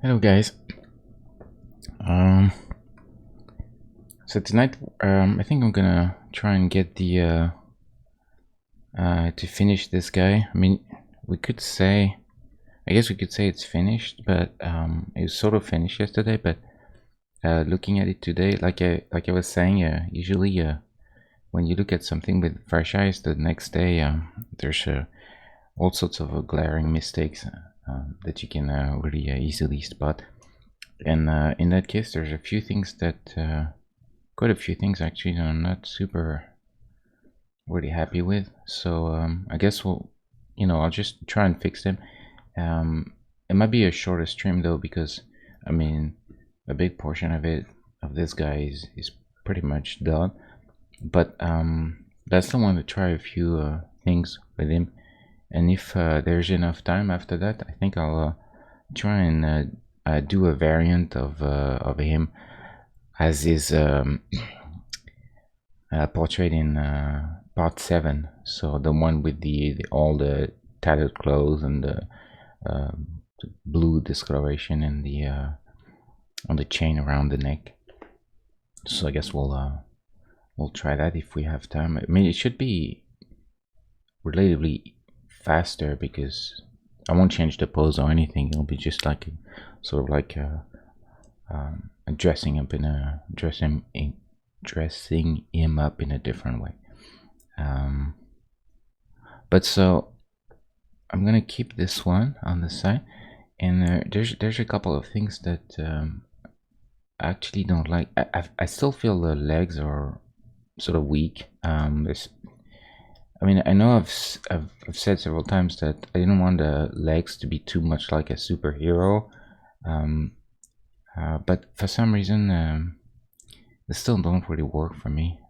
Hello guys. Um so tonight I think I'm gonna try and get the to finish this guy. I mean, we could say I guess we could say it's finished, but it was sort of finished yesterday, but looking at it today, like I was saying, usually when you look at something with fresh eyes the next day, there's all sorts of glaring mistakes that you can really easily spot. And in that case, there's a few things that, quite a few things actually, that I'm not super really happy with. So I guess I'll just try and fix them. It might be a shorter stream though, because I mean, a big portion of this guy is pretty much done. But I still want to try a few things with him, and if there's enough time after that, I think I'll try and do a variant of him as is portrayed in part 7. So the one with the all the tattered clothes and the blue discoloration and the on the chain around the neck. So I guess we'll try that if we have time. I mean, it should be relatively faster because I won't change the pose or anything. It'll be just like sort of like a dressing up in a dressing him up in a different way. But so I'm gonna keep this one on the side, and there's a couple of things that I actually don't like. I still feel the legs are sort of weak. I mean, I know I've said several times that I didn't want the legs to be too much like a superhero, but for some reason they still don't really work for me.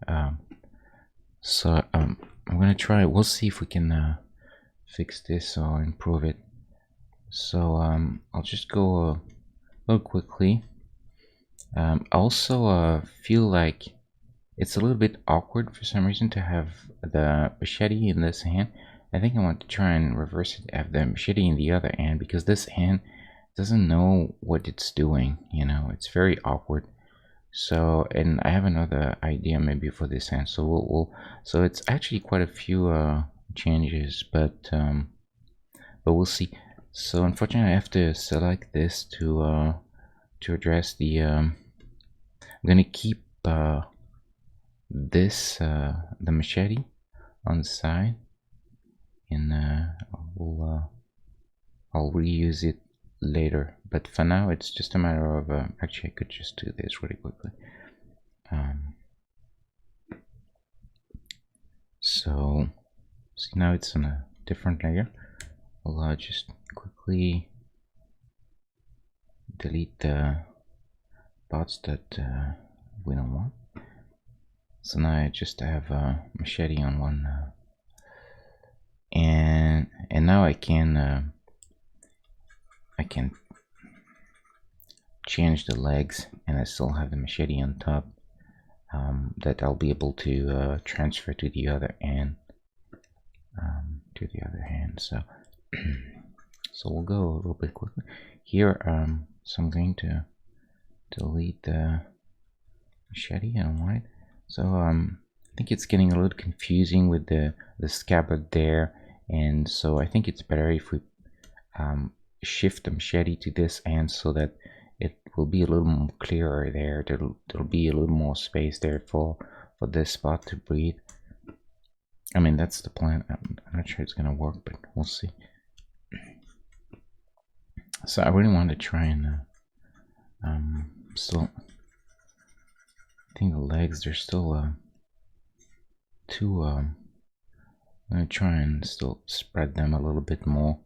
So I'm gonna try. We'll see if we can fix this or improve it. So I'll just go a little quickly. I also feel like it's a little bit awkward for some reason to have the machete in this hand. I think I want to try and reverse it, have the machete in the other hand, because this hand doesn't know what it's doing. It's very awkward. So, and I have another idea maybe for this hand. So so it's actually quite a few changes, but we'll see. So unfortunately, I have to select this to address the. I'm gonna keep this the machete on the side, and I'll reuse it later. But for now, it's just a matter of actually I could just do this really quickly. So see, now it's on a different layer. I'll just quickly delete the parts that we don't want. So now I just have a machete on one, and now I can change the legs, and I still have the machete on top. That I'll be able to transfer to the other hand. So so we'll go a little bit quicker here. So I'm going to delete the machete. I don't want it. So I think it's getting a little confusing with the scabbard there, and so I think it's better if we shift the machete to this hand so that it will be a little more clearer there. There'll be a little more space there for this spot to breathe. I mean, that's the plan. I'm not sure it's gonna work, but we'll see. So I really want to try and still, I think the legs, they're still too I'm gonna try and still spread them a little bit more,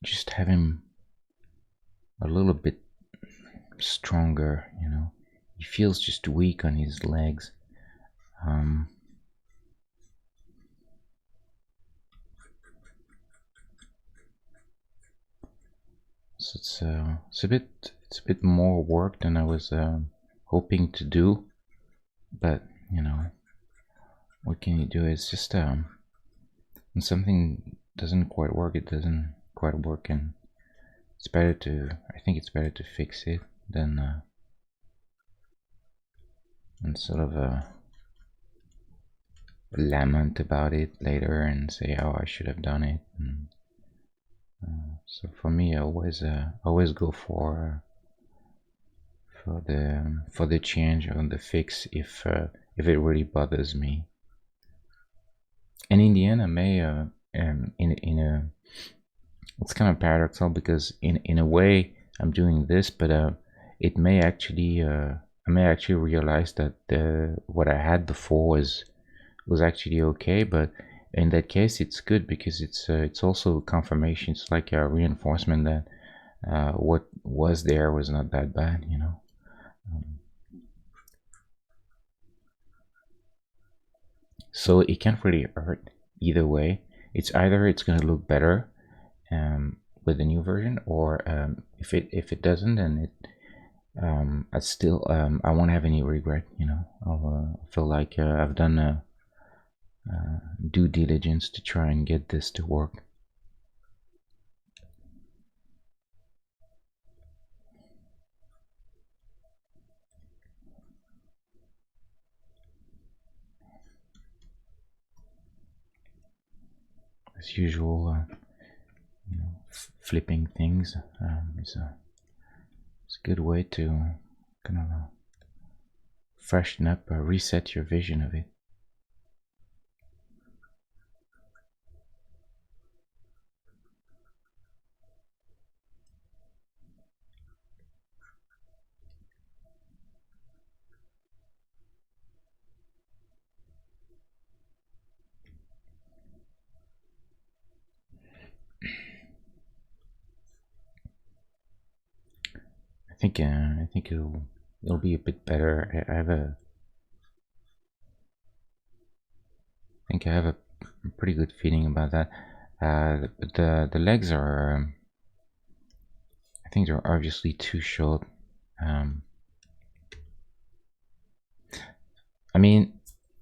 just have him a little bit stronger. He feels just weak on his legs. So it's a bit more work than I was hoping to do, but what can you do? It's just when something doesn't quite work, it doesn't quite work, and it's better to, I think it's better to fix it than and sort of lament about it later and say, oh, I should have done it. And, so for me, I always go for the change or the fix if it really bothers me. And in the end, I may in a it's kind of paradoxical because in a way I'm doing this, but it may actually I may actually realize that what I had before was actually okay. But in that case, it's good because it's also confirmation. It's like a reinforcement that what was there was not that bad, you know. So it can't really hurt either way. It's either it's gonna look better with the new version, or if it doesn't, then I still I won't have any regret. You know, I'll feel like I've done due diligence to try and get this to work. As usual, you know, flipping things is it's a good way to kind of freshen up, reset your vision of it. I think it'll be a bit better. I think I have a pretty good feeling about that. But the legs are I think they're obviously too short. I mean,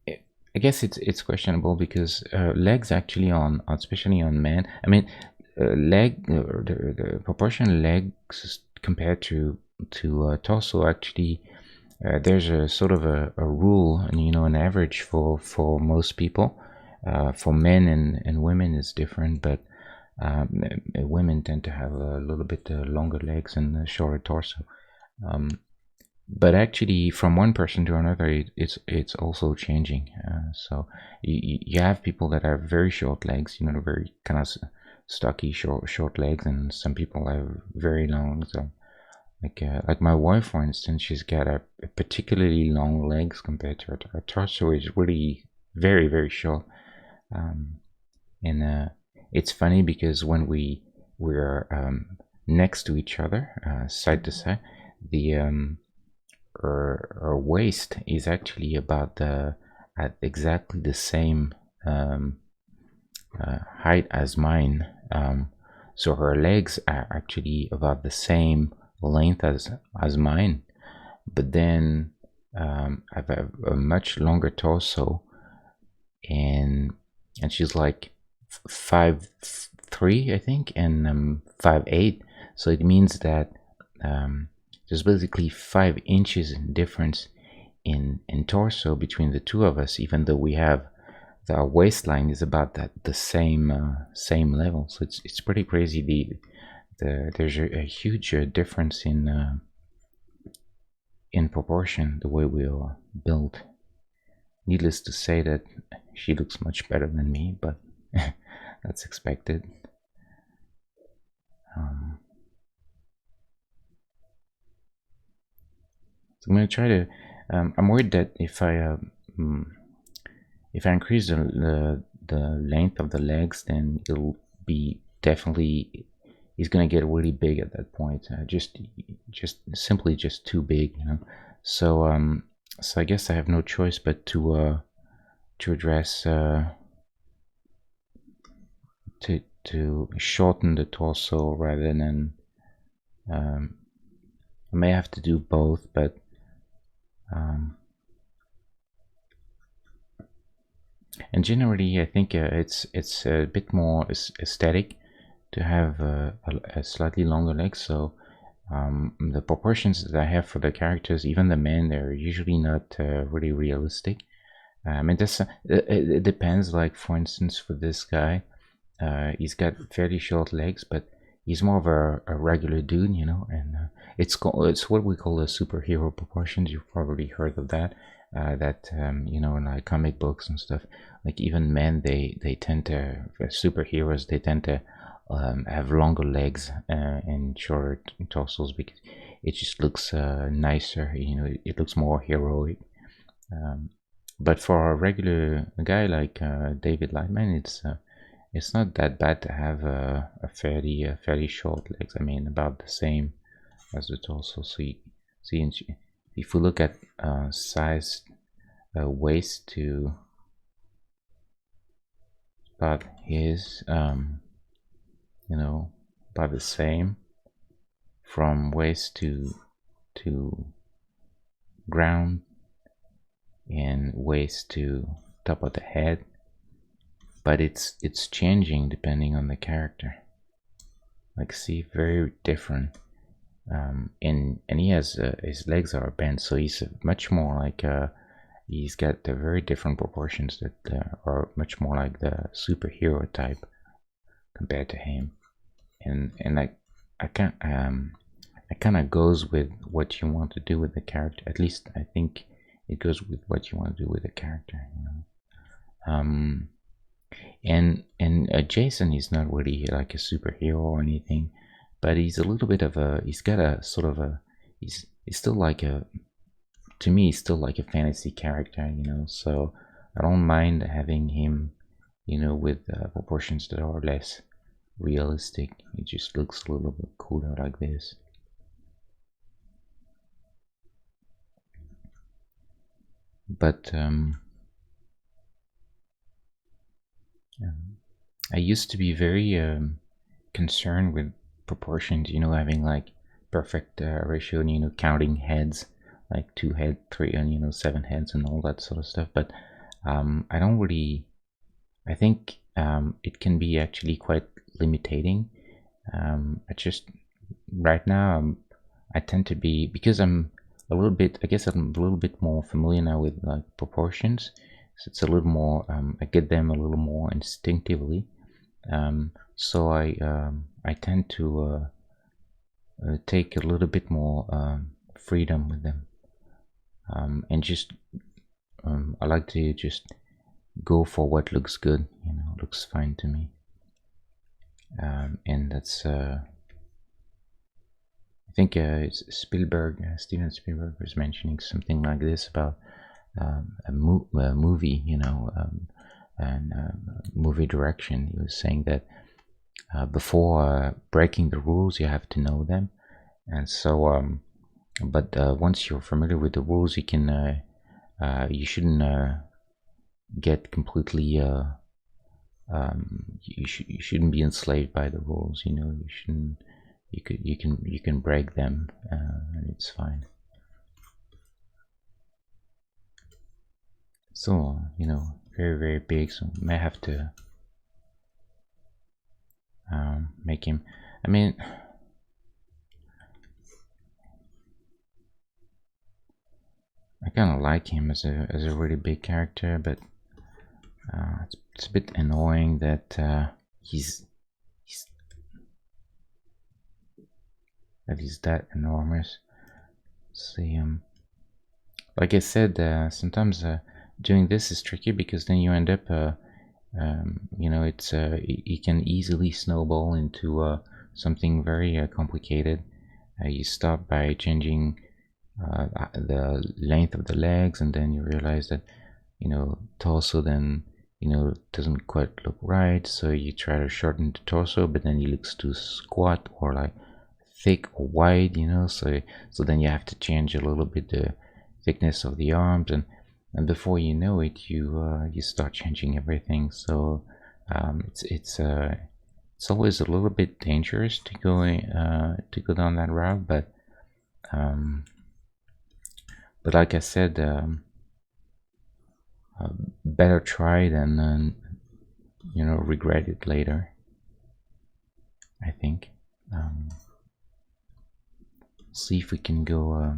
I guess it's questionable because legs actually on especially on men. I mean, the proportion legs compared to torso actually there's a sort of a rule, and you know, an average for most people. For men and women is different, but women tend to have a little bit longer legs and a shorter torso. But actually, from one person to another, it's also changing. So you have people that have very short legs, you know, very kind of stocky short legs, and some people have very long. So like my wife, for instance, she's got a particularly long legs compared to her torso is really very short. And it's funny because when we're next to each other, side to side, the her waist is actually about at exactly the same height as mine. So her legs are actually about the same length as mine, but then I've a much longer torso, and she's like 5'3", I think, and 5'8". So it means that there's basically 5 inches in difference in torso between the two of us, even though we have our waistline is about the same level. So it's pretty crazy. There's a huge difference in proportion the way we're built. Needless to say that she looks much better than me, but that's expected. So I'm gonna try to. I'm worried that if I increase the length of the legs, then it'll be definitely. He's gonna get really big at that point. Just simply just too big, you know. So I guess I have no choice but to address to shorten the torso rather than I may have to do both, but and generally I think it's a bit more aesthetic to have a slightly longer leg, so the proportions that I have for the characters, even the men, they're usually not really realistic. And this it depends. Like for instance, for this guy, he's got fairly short legs, but he's more of a regular dude, you know. And it's what we call the superhero proportions. You've probably heard of that. You know, in like comic books and stuff. Like even men, they tend to, for superheroes, they tend to have longer legs and shorter torsos because it just looks nicer. You know, it looks more heroic. Um, but for a regular guy like David Lightman, it's not that bad to have a fairly short legs. I mean, about the same as the torso. So if we look at size waist to about his, you know, about the same from waist to ground and waist to top of the head, but it's changing depending on the character. Like, see, very different. And he has his legs are bent, so he's much more like he's got the very different proportions that are much more like the superhero type compared to him. And like I can't it kind of goes with what you want to do with the character. At least I think it goes with what you want to do with the character, you know. And Jason is not really like a superhero or anything, but he's a little bit of a, he's got a sort of a, he's still like a, to me he's still like a fantasy character, you know. So I don't mind having him, you know, with proportions that are less realistic. It just looks a little bit cooler like this. But I used to be very concerned with proportions, you know, having like perfect ratio, and, you know, counting heads, like 2 head, 3, and, you know, 7 heads and all that sort of stuff. But I don't really, I think it can be actually quite limiting. I just, right now, I tend to be, because I'm a little bit, I guess I'm a little bit more familiar now with like proportions. So it's a little more, I get them a little more instinctively. So I tend to take a little bit more freedom with them, and just I like to just go for what looks good, you know, looks fine to me. And that's I think Steven Spielberg was mentioning something like this about a movie, you know, and movie direction. He was saying that before breaking the rules, you have to know them, and so but once you're familiar with the rules, you can you shouldn't get completely you shouldn't be enslaved by the rules, you know. You shouldn't, you can break them and it's fine. So, you know, very big, so may have to make him, I mean, I kind of like him as a really big character, but it's a bit annoying that he's that enormous. See, like I said, sometimes doing this is tricky because then you end up, you know, it's it can easily snowball into something very complicated. You start by changing the length of the legs, and then you realize that, you know, torso then, you know, doesn't quite look right, so you try to shorten the torso, but then it looks too squat or like thick or wide, you know. So then you have to change a little bit the thickness of the arms, and before you know it, you start changing everything. So it's always a little bit dangerous to go down that route, but like I said, better try than you know, regret it later. I think. See if we can go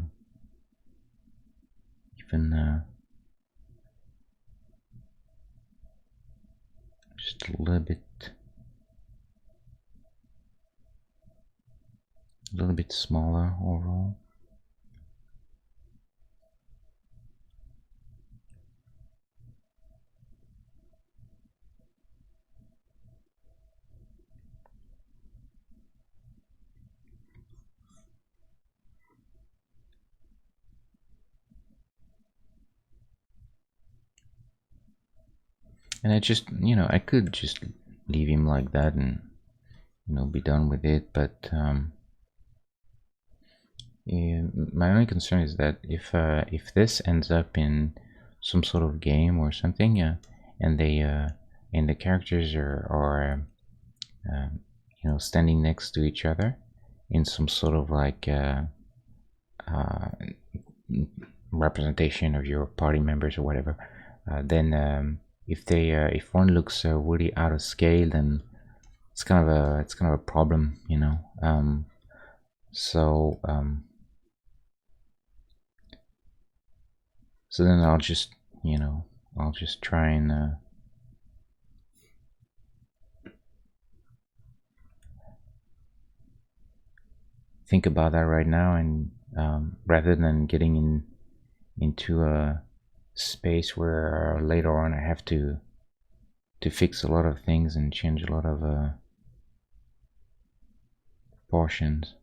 even just a little bit smaller overall. And I just, I could just leave him like that and, be done with it. But yeah, my only concern is that if this ends up in some sort of game or something, and the characters are standing next to each other in some sort of like uh, representation of your party members or whatever, then if one looks really out of scale, then it's kind of a problem, so so then I'll just try and think about that right now, and rather than getting into a space where later on I have to fix a lot of things and change a lot of portions.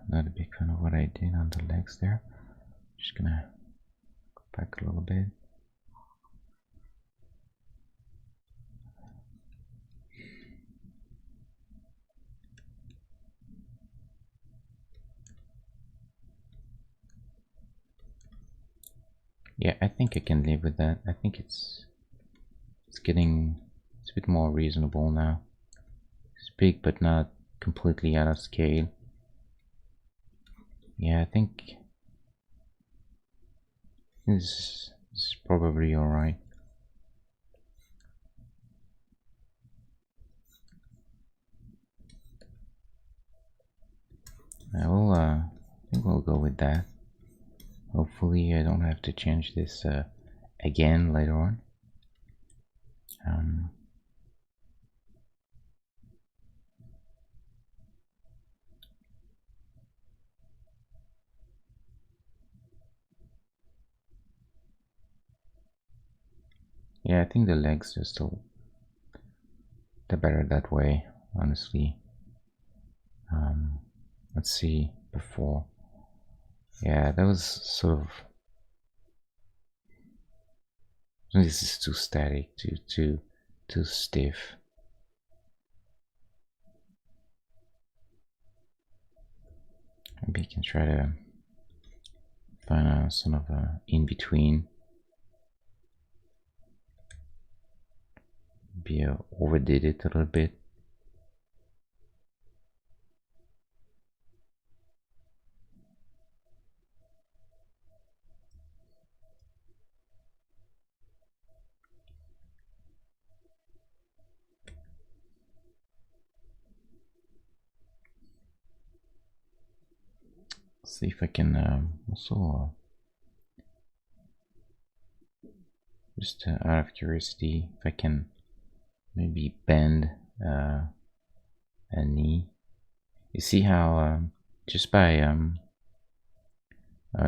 Not a big fan of what I did on the legs there. Just gonna go back a little bit. Yeah, I think I can live with that. I think it's a bit more reasonable now. It's big but not completely out of scale. Yeah, I think this is probably alright. I think we'll go with that. Hopefully I don't have to change this again later on. Um, yeah, I think the legs are still better that way, honestly. Let's see, before. Yeah, that was sort of. This is too static, too stiff. Maybe you can try to find a sort of a in between. Maybe overdid it a little bit. See if I can also just out of curiosity, if I can maybe bend a knee. You see how just by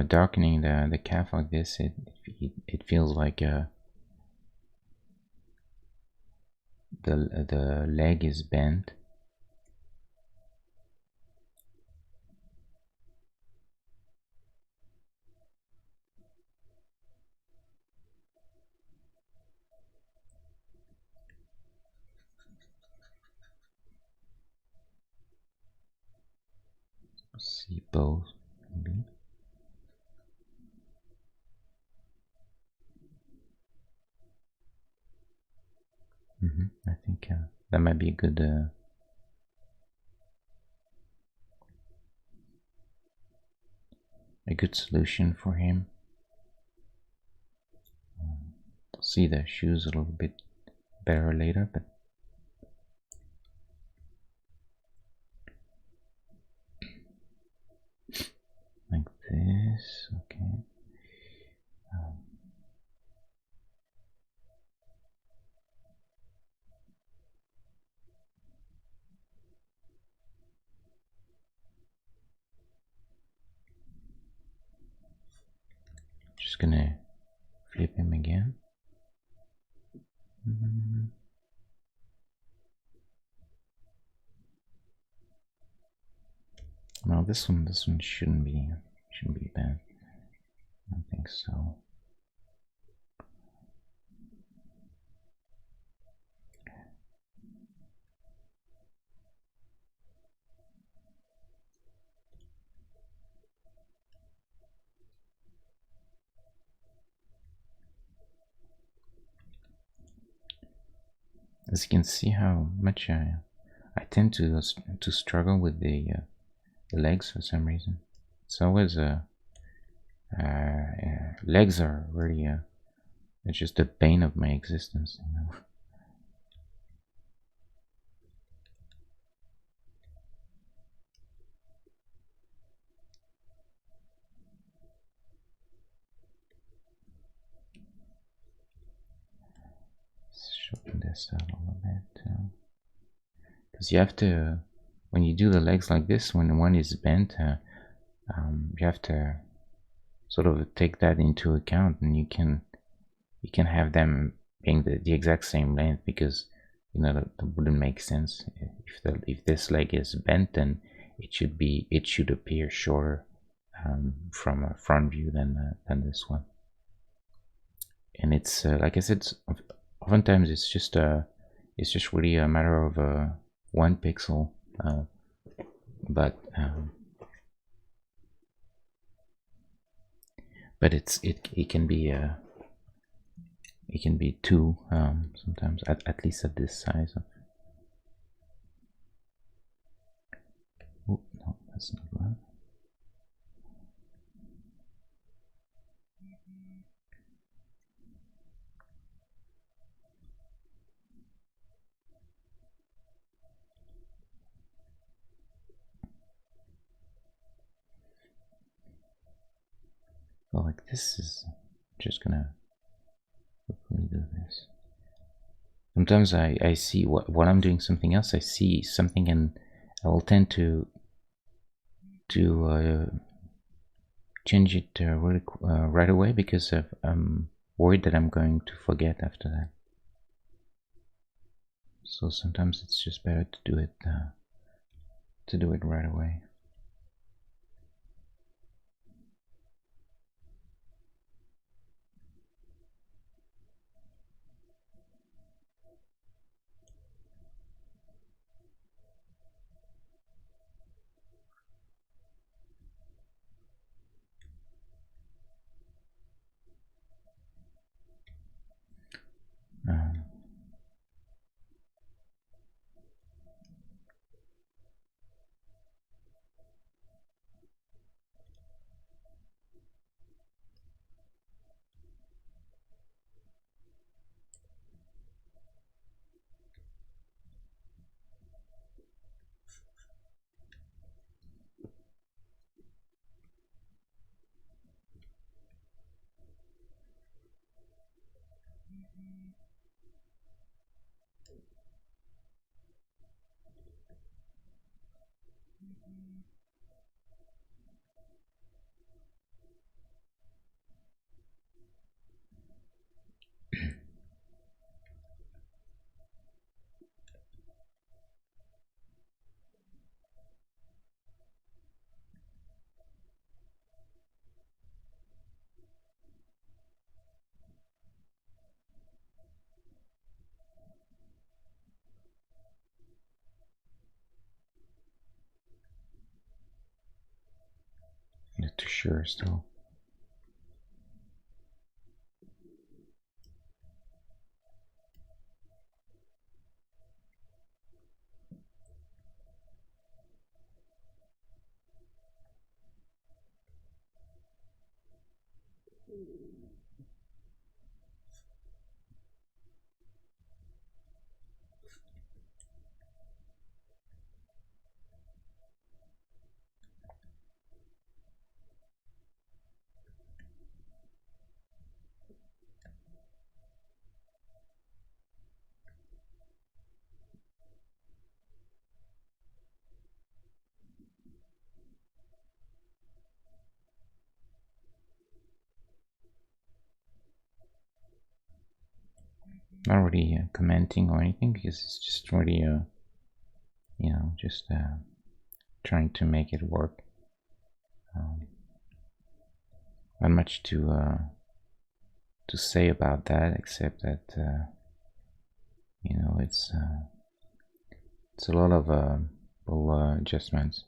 darkening the calf like this, it feels like the leg is bent. See both, maybe. I think that might be a good a good solution for him. See the shoes a little bit better later, but like this, okay. Just gonna flip him again. No, this one shouldn't be bad. I don't think so. As you can see how much I tend to struggle with the legs for some reason. It's always legs are really it's just the bane of my existence, you know. Shorten this out a little bit, because you have to, when you do the legs like this, when one is bent, you have to sort of take that into account, and you can have them being the exact same length, because you know that wouldn't make sense. If this leg is bent, then it should appear shorter from a front view than this one. And it's like I said, oftentimes it's just really a matter of 1 pixel, but it can be 2 sometimes, at least at this size. Oh no, that's not right. Well, like this is just gonna quickly do this. Sometimes I see while I'm doing something else, I see something, and I will tend to change it really right away, because I'm worried that I'm going to forget after that. So sometimes it's just better to do it right away. Not too sure still. not really commenting or anything, because it's just really you know, just trying to make it work. Not much to say about that, except that you know, it's a lot of little adjustments.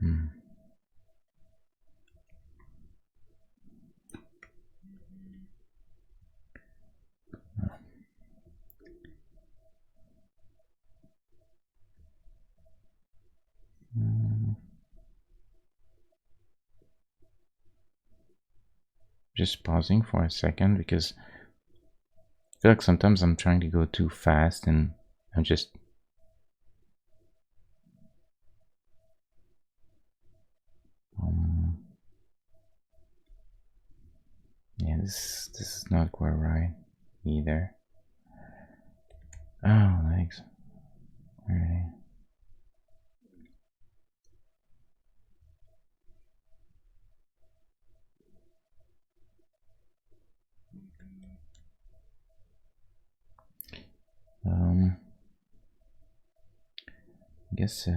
Hmm. Just pausing for a second, because I feel like sometimes I'm trying to go too fast, and I'm just yeah, this is not quite right either. Oh, legs. Alright. I guess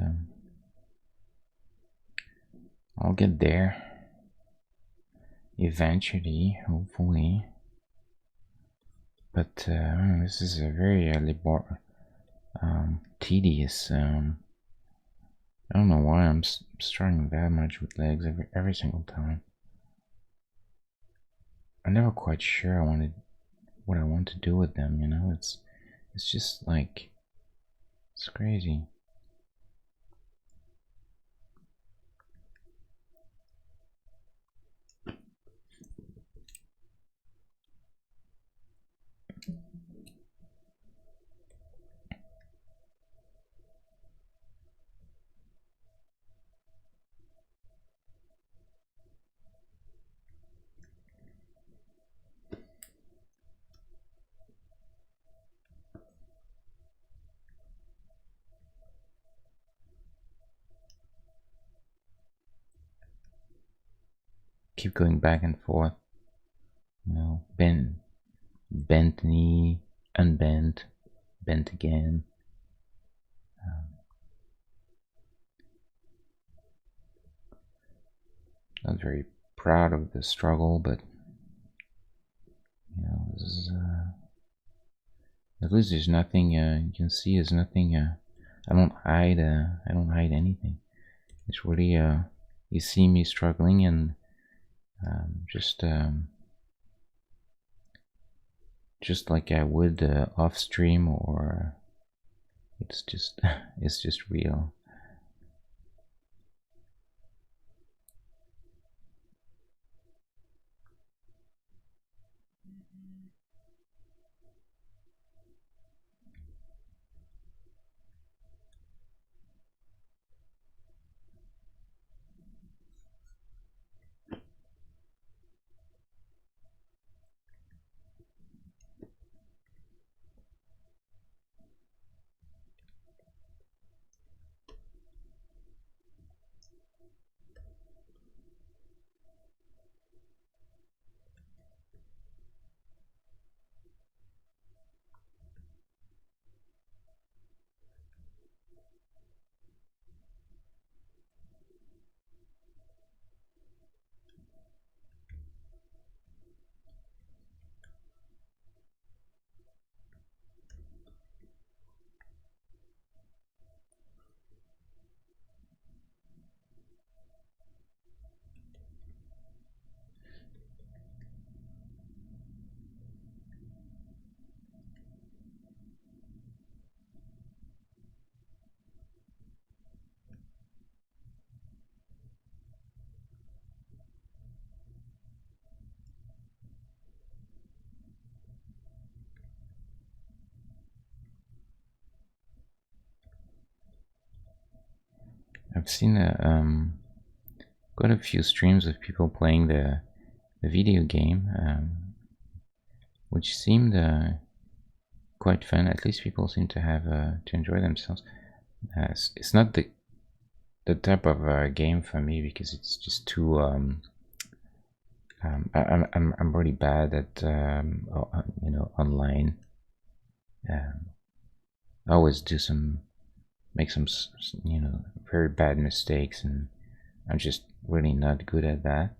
I'll get there eventually, hopefully. But this is a very tedious. I don't know why I'm struggling that much with legs every single time. I'm never quite sure what I want to do with them. You know, it's just like, it's crazy. Keep going back and forth. You know, bent knee, unbent, bent again. Not very proud of the struggle, but you know, this is at least there's nothing you can see. There's nothing. I don't hide. I don't hide anything. It's really you see me struggling, and just like I would off stream, or it's just it's just real. I've seen quite a few streams of people playing the video game, which seemed quite fun. At least people seem to have to enjoy themselves. It's not the type of game for me, because it's just too I'm really bad at online. I always make some very bad mistakes, and I'm just really not good at that.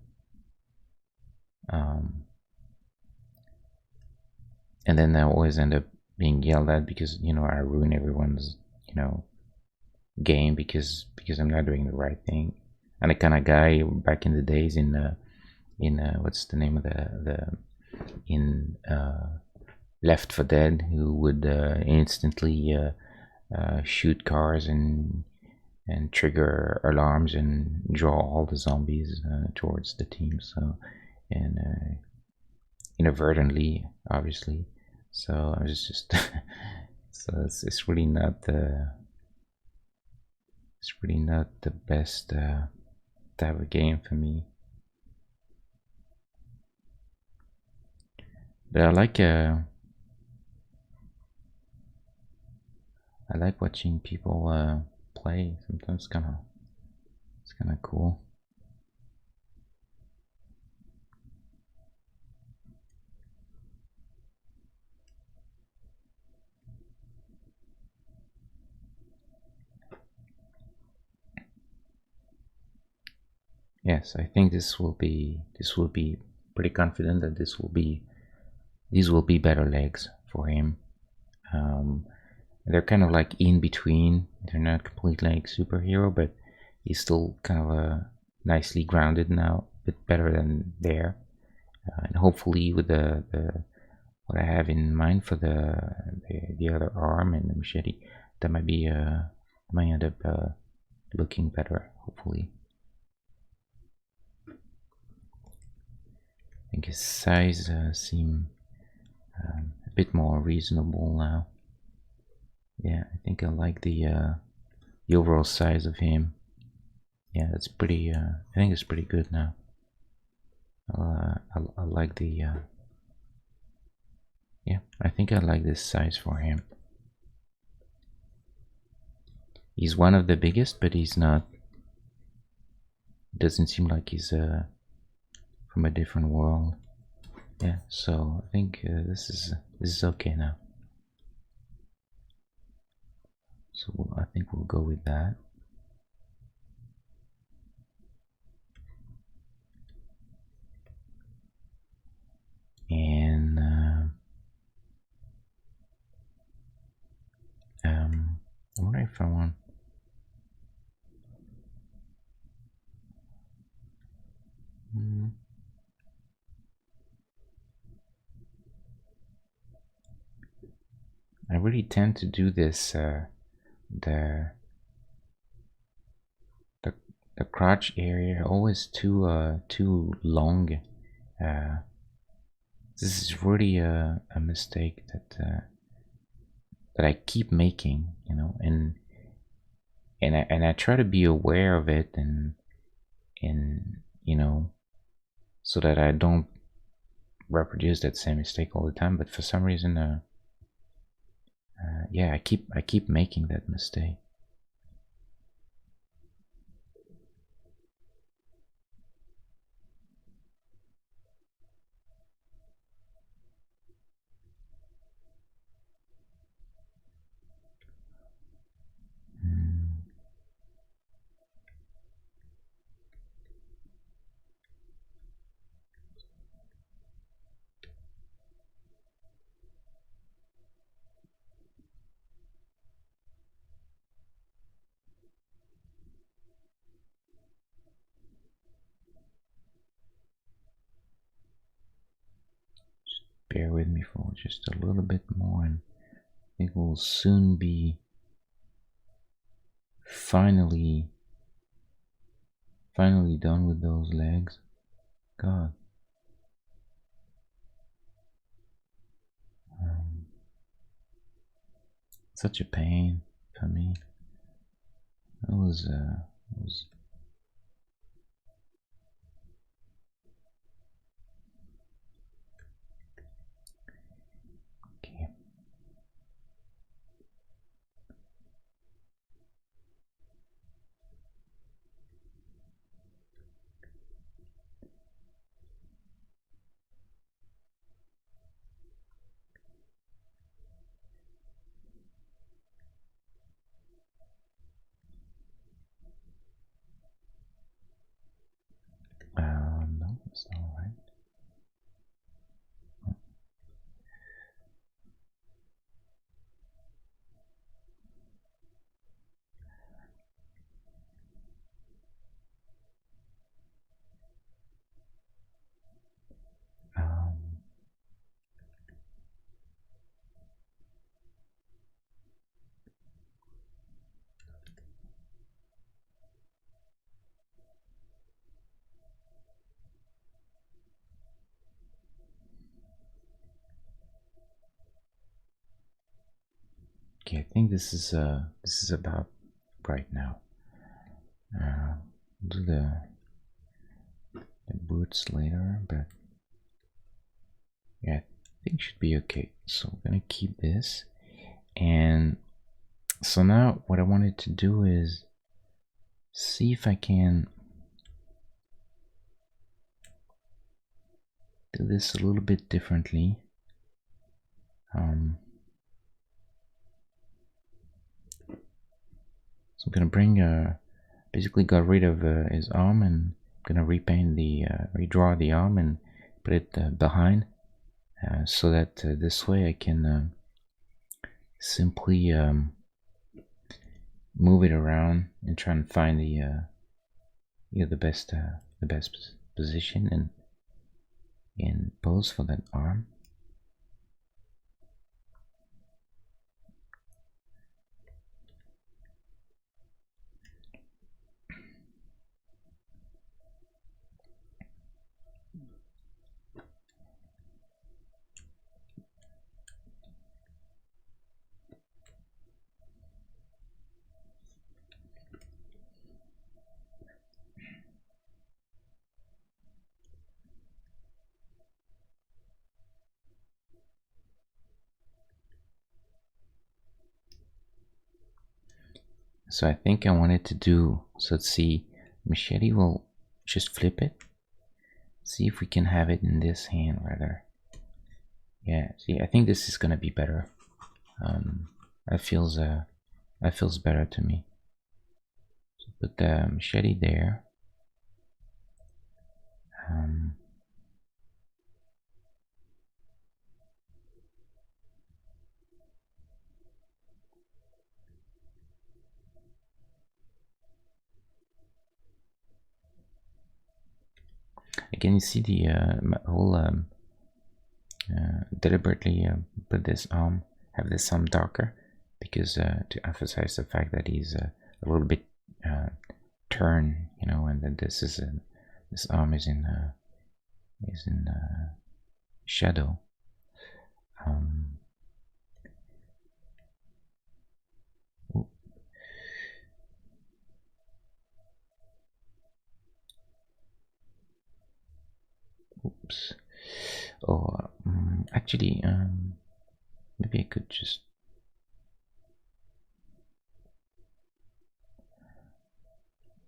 And then I always end up being yelled at because I ruin everyone's game because I'm not doing the right thing. And the kind of guy back in the days in what's the name of the in Left 4 Dead, who would instantly shoot cars and trigger alarms and draw all the zombies towards the team. So, and inadvertently, obviously. So I was just so it's really not the best type of game for me. But I like watching people play. Sometimes it's kind of cool. Yes, I think this will be pretty confident that these will be better legs for him. They're kind of like in between. They're not complete like superhero, but he's still kind of nicely grounded now, a bit better than there. And hopefully with the what I have in mind for the other arm and the machete, that might end up looking better. Hopefully, I think his size seem a bit more reasonable now. Yeah, I think I like the overall size of him. Yeah, it's pretty. I think it's pretty good now. I like the. Yeah, I think I like this size for him. He's one of the biggest, but he's not. Doesn't seem like he's from a different world. Yeah, so I think this is okay now. So I think we'll go with that. And I wonder if I want. I really tend to do this the the crotch area always too long. This is really a mistake that I keep making, and I try to be aware of it and so that I don't reproduce that same mistake all the time. But for some reason, yeah, I keep making that mistake. Bear with me for just a little bit more, and it will soon be finally done with those legs. God. Such a pain for me. It was okay. Okay, I think this is about right now. Do the boots later, but yeah, I think should be okay. So I'm gonna keep this, and so now what I wanted to do is see if I can do this a little bit differently. So I'm gonna bring basically got rid of his arm, and I'm gonna repaint the redraw the arm and put it behind, so that this way I can simply move it around and try and find the best position and pose for that arm. So I think I wanted to do, so let's see, machete will just flip it. See if we can have it in this hand rather. Yeah, see, I think this is gonna be better. That feels better to me. So put the machete there. Again, you see the whole deliberately put this arm, have this arm darker, because to emphasize the fact that he's a little bit turned, you know, and that this arm is in shadow. Oops. Oh, actually, maybe I could just.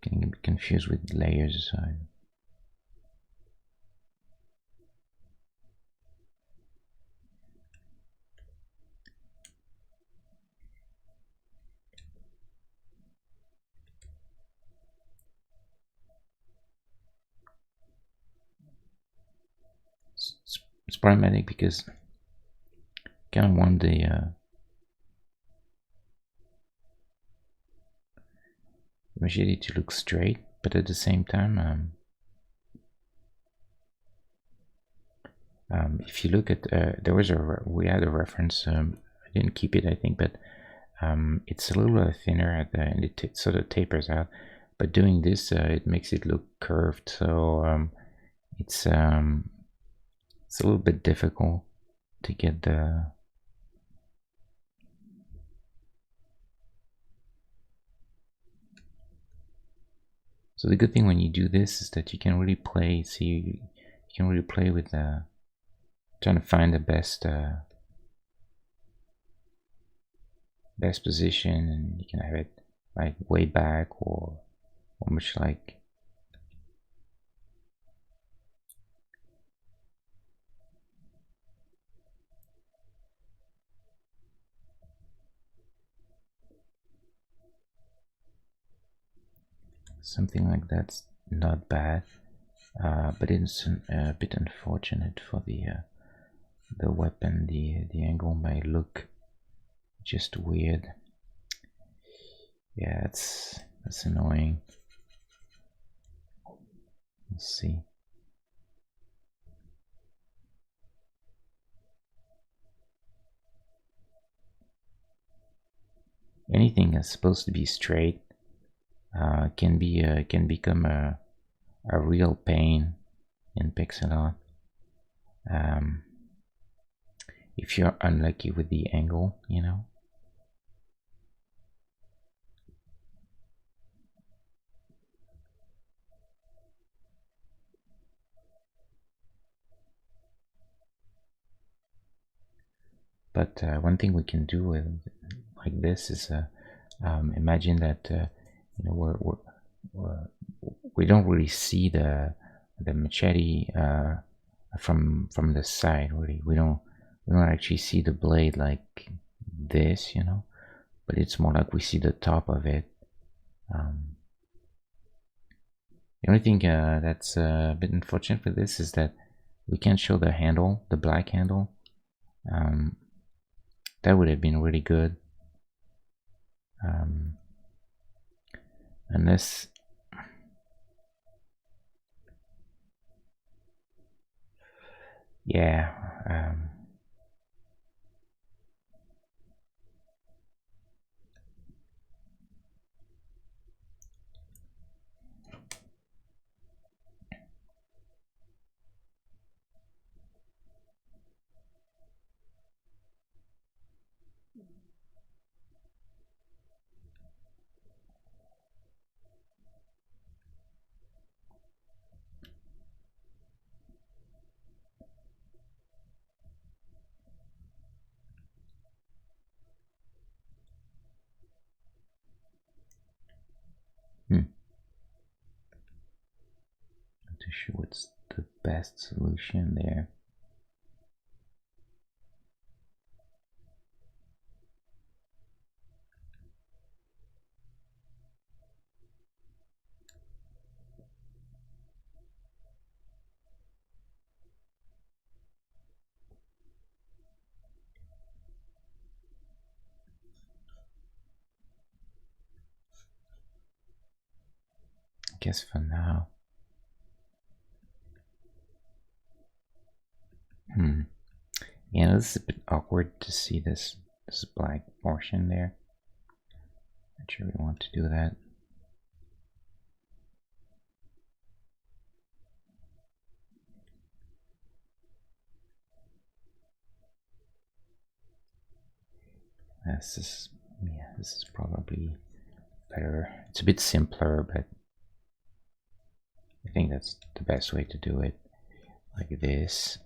Getting a bit confused with layers. It's problematic because I kind of want the machete to look straight, but at the same time, if you look at there was we had a reference. I didn't keep it, I think, but it's a little thinner at the end. It sort of tapers out, but doing this, it makes it look curved. So it's a little bit difficult to get the. So the good thing when you do this is that you can really play. See, you can really play with trying to find the best position, and you can have it like way back or much like. Something like that's not bad, but it's a bit unfortunate for the weapon. The angle might look just weird. Yeah, that's annoying. Let's see. Anything that's supposed to be straight can become a real pain in pixel art. If you're unlucky with the angle, you know. But one thing we can do with like this is imagine that you know we don't really see the machete from the side. Really, we don't actually see the blade like this, you know, but it's more like we see the top of it. The only thing that's a bit unfortunate for this is that we can't show the handle, the black handle. That would have been really good. Unless, yeah, not too sure what's the best solution there. I guess for now. Yeah, this is a bit awkward to see this black portion there. Not sure we want to do that. This is probably better. It's a bit simpler, but I think that's the best way to do it. Like this.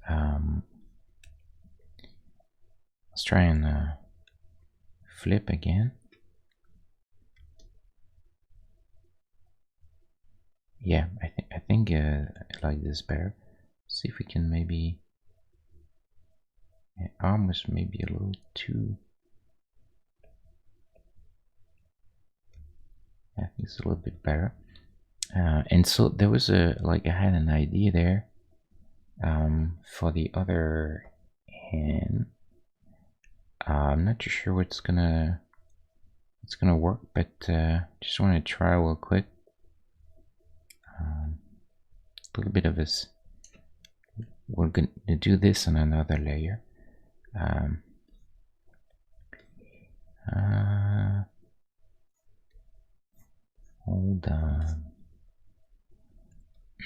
Let's try and flip again. Yeah, I think I like this better. See if we can maybe. Yeah, arm was maybe a little too. I think it's a little bit better. And so there was I had an idea there for the other hand. I'm not too sure what's gonna work, but just want to try real quick. A little bit of this. We're gonna do this on another layer. Hold on.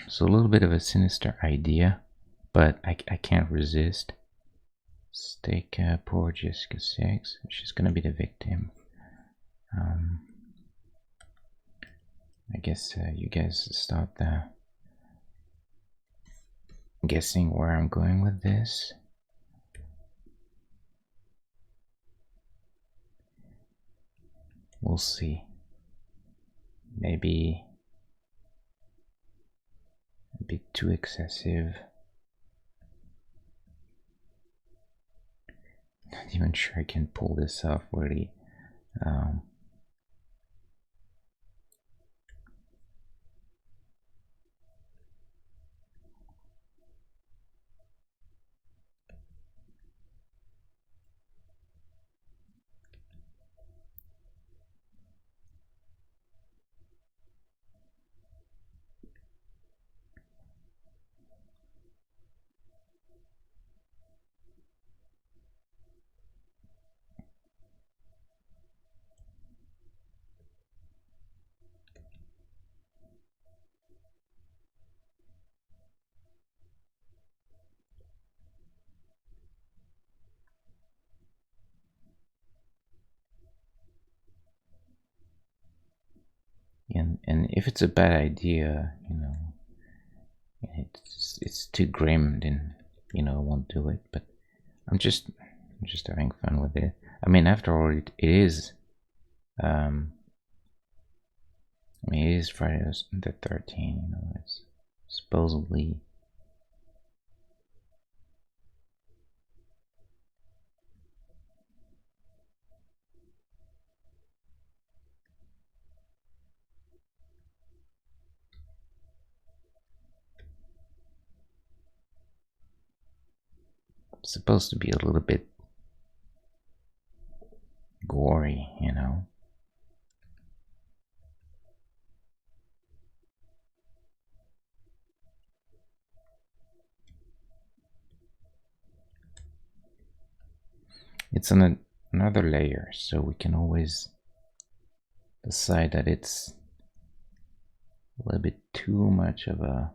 So a little bit of a sinister idea, but I can't resist. Let's take poor Jessica 6. She's gonna be the victim. I guess you guys start guessing where I'm going with this. We'll see. Maybe a bit too excessive. Not even sure I can pull this off really. And if it's a bad idea, you know, it's too grim, then you know I won't do it. But I'm just just having fun with it. I mean, after all, it is. I mean, it is Friday the 13th. You know, it's supposedly. Supposed to be a little bit gory, you know. It's on another layer, so we can always decide that it's a little bit too much of a.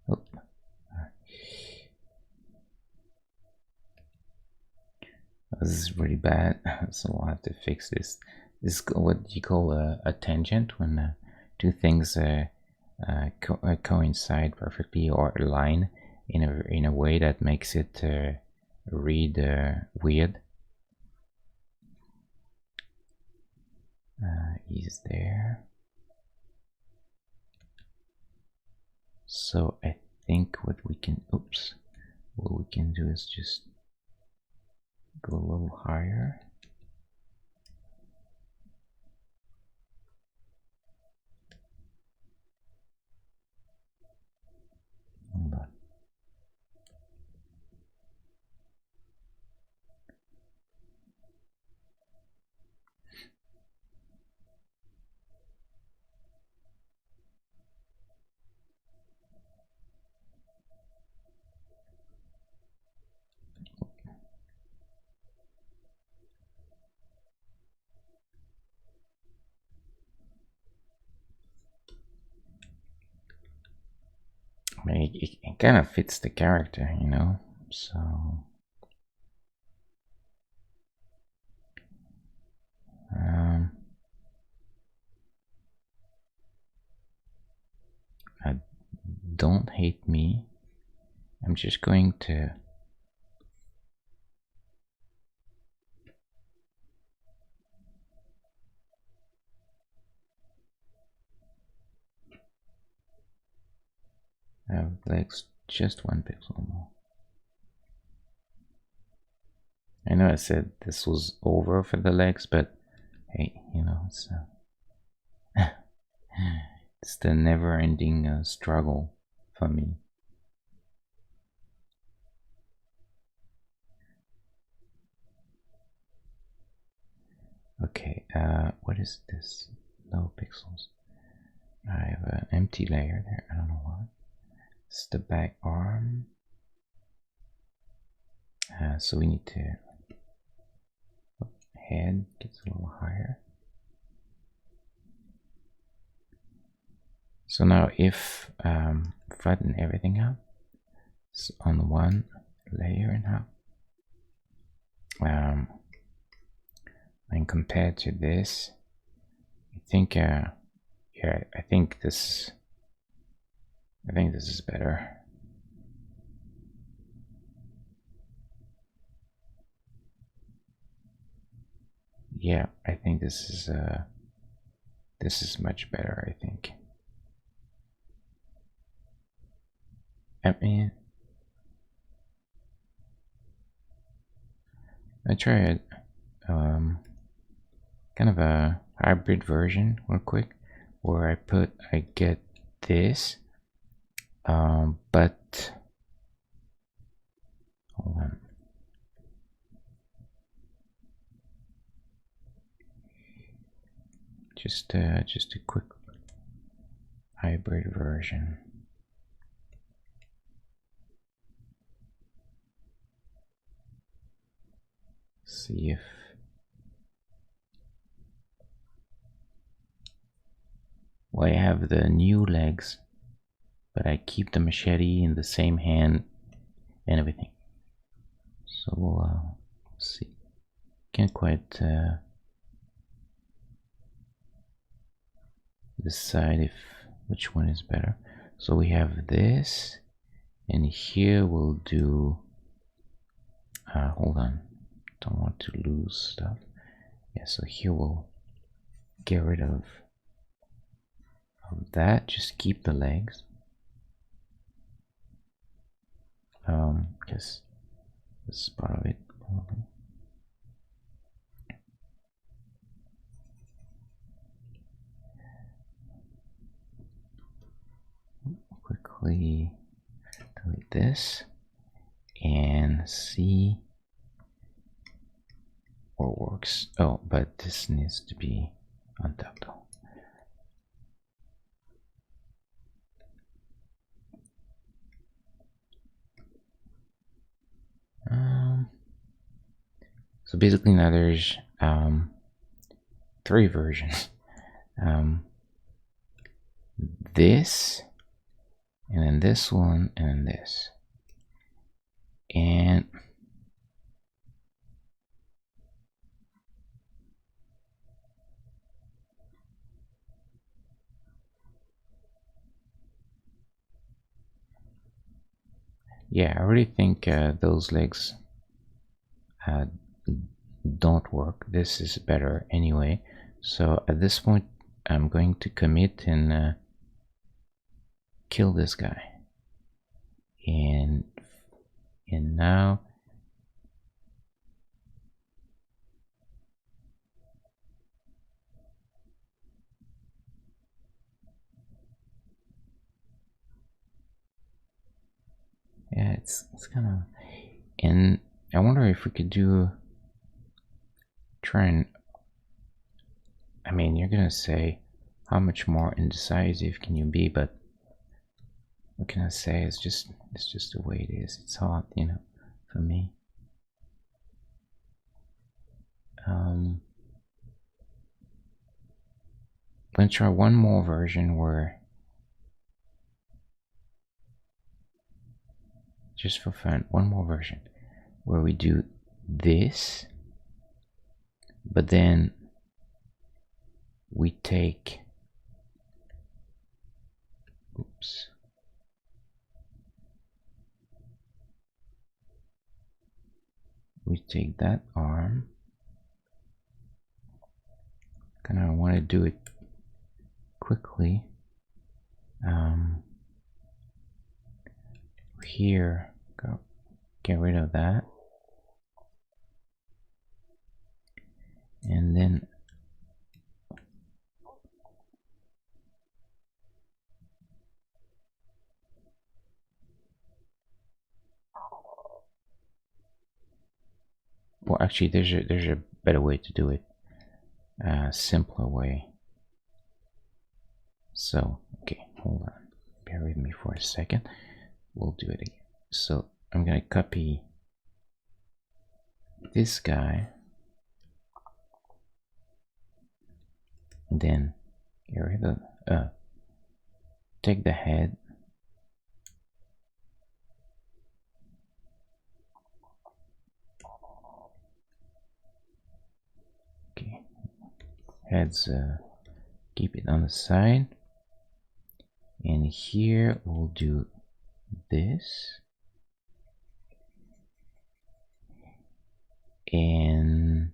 Oh, this is really bad, so I'll have to fix this. This is what you call a tangent, when two things coincide perfectly or align in a way that makes it read weird. He's there. So I think what we can do is just go a little higher. Hold on. I mean, it kind of fits the character, you know, so don't hate me. I'm just going to have legs just 1 pixel more. I know I said this was over for the legs, but hey, you know, it's it's the never-ending struggle for me. Okay, what is this? No pixels. I have an empty layer there. I don't know why. It's the back arm. So we need to head gets a little higher. So now if flatten everything out, it's on one layer now. And compared to this, I think yeah, I think this is better. Yeah, I think this is much better, I think. I mean, I tried kind of a hybrid version real quick, where I get this, but hold on. just a quick hybrid version. See if I have the new legs, but I keep the machete in the same hand and everything. So we'll see. Can't quite decide if which one is better. So we have this, and here we'll do. Hold on, don't want to lose stuff. Yeah, so here we'll get rid of that. Just keep the legs. Because this is part of it. Probably. Quickly delete this and see what works. Oh, but this needs to be on top though. So basically now there's 3 versions. This, and then this one, and then this. And yeah, I really think those legs don't work. This is better anyway. So at this point, I'm going to commit and kill this guy. And now yeah, it's kind of, and I wonder if we could do try and, I mean, you're gonna say how much more indecisive can you be, but what can I say? It's just the way it is. It's hard, you know, for me. I'm gonna try one more version where, just for fun, one more version where we do this, but then we take, oops, we take that arm. Kind of want to do it quickly. Here, go get rid of that, and then well, actually, there's a better way to do it, simpler way. So, okay, hold on, bear with me for a second. We'll do it again. So I'm gonna copy this guy, and then get rid of, take the head, okay, heads, keep it on the side, and here we'll do this, and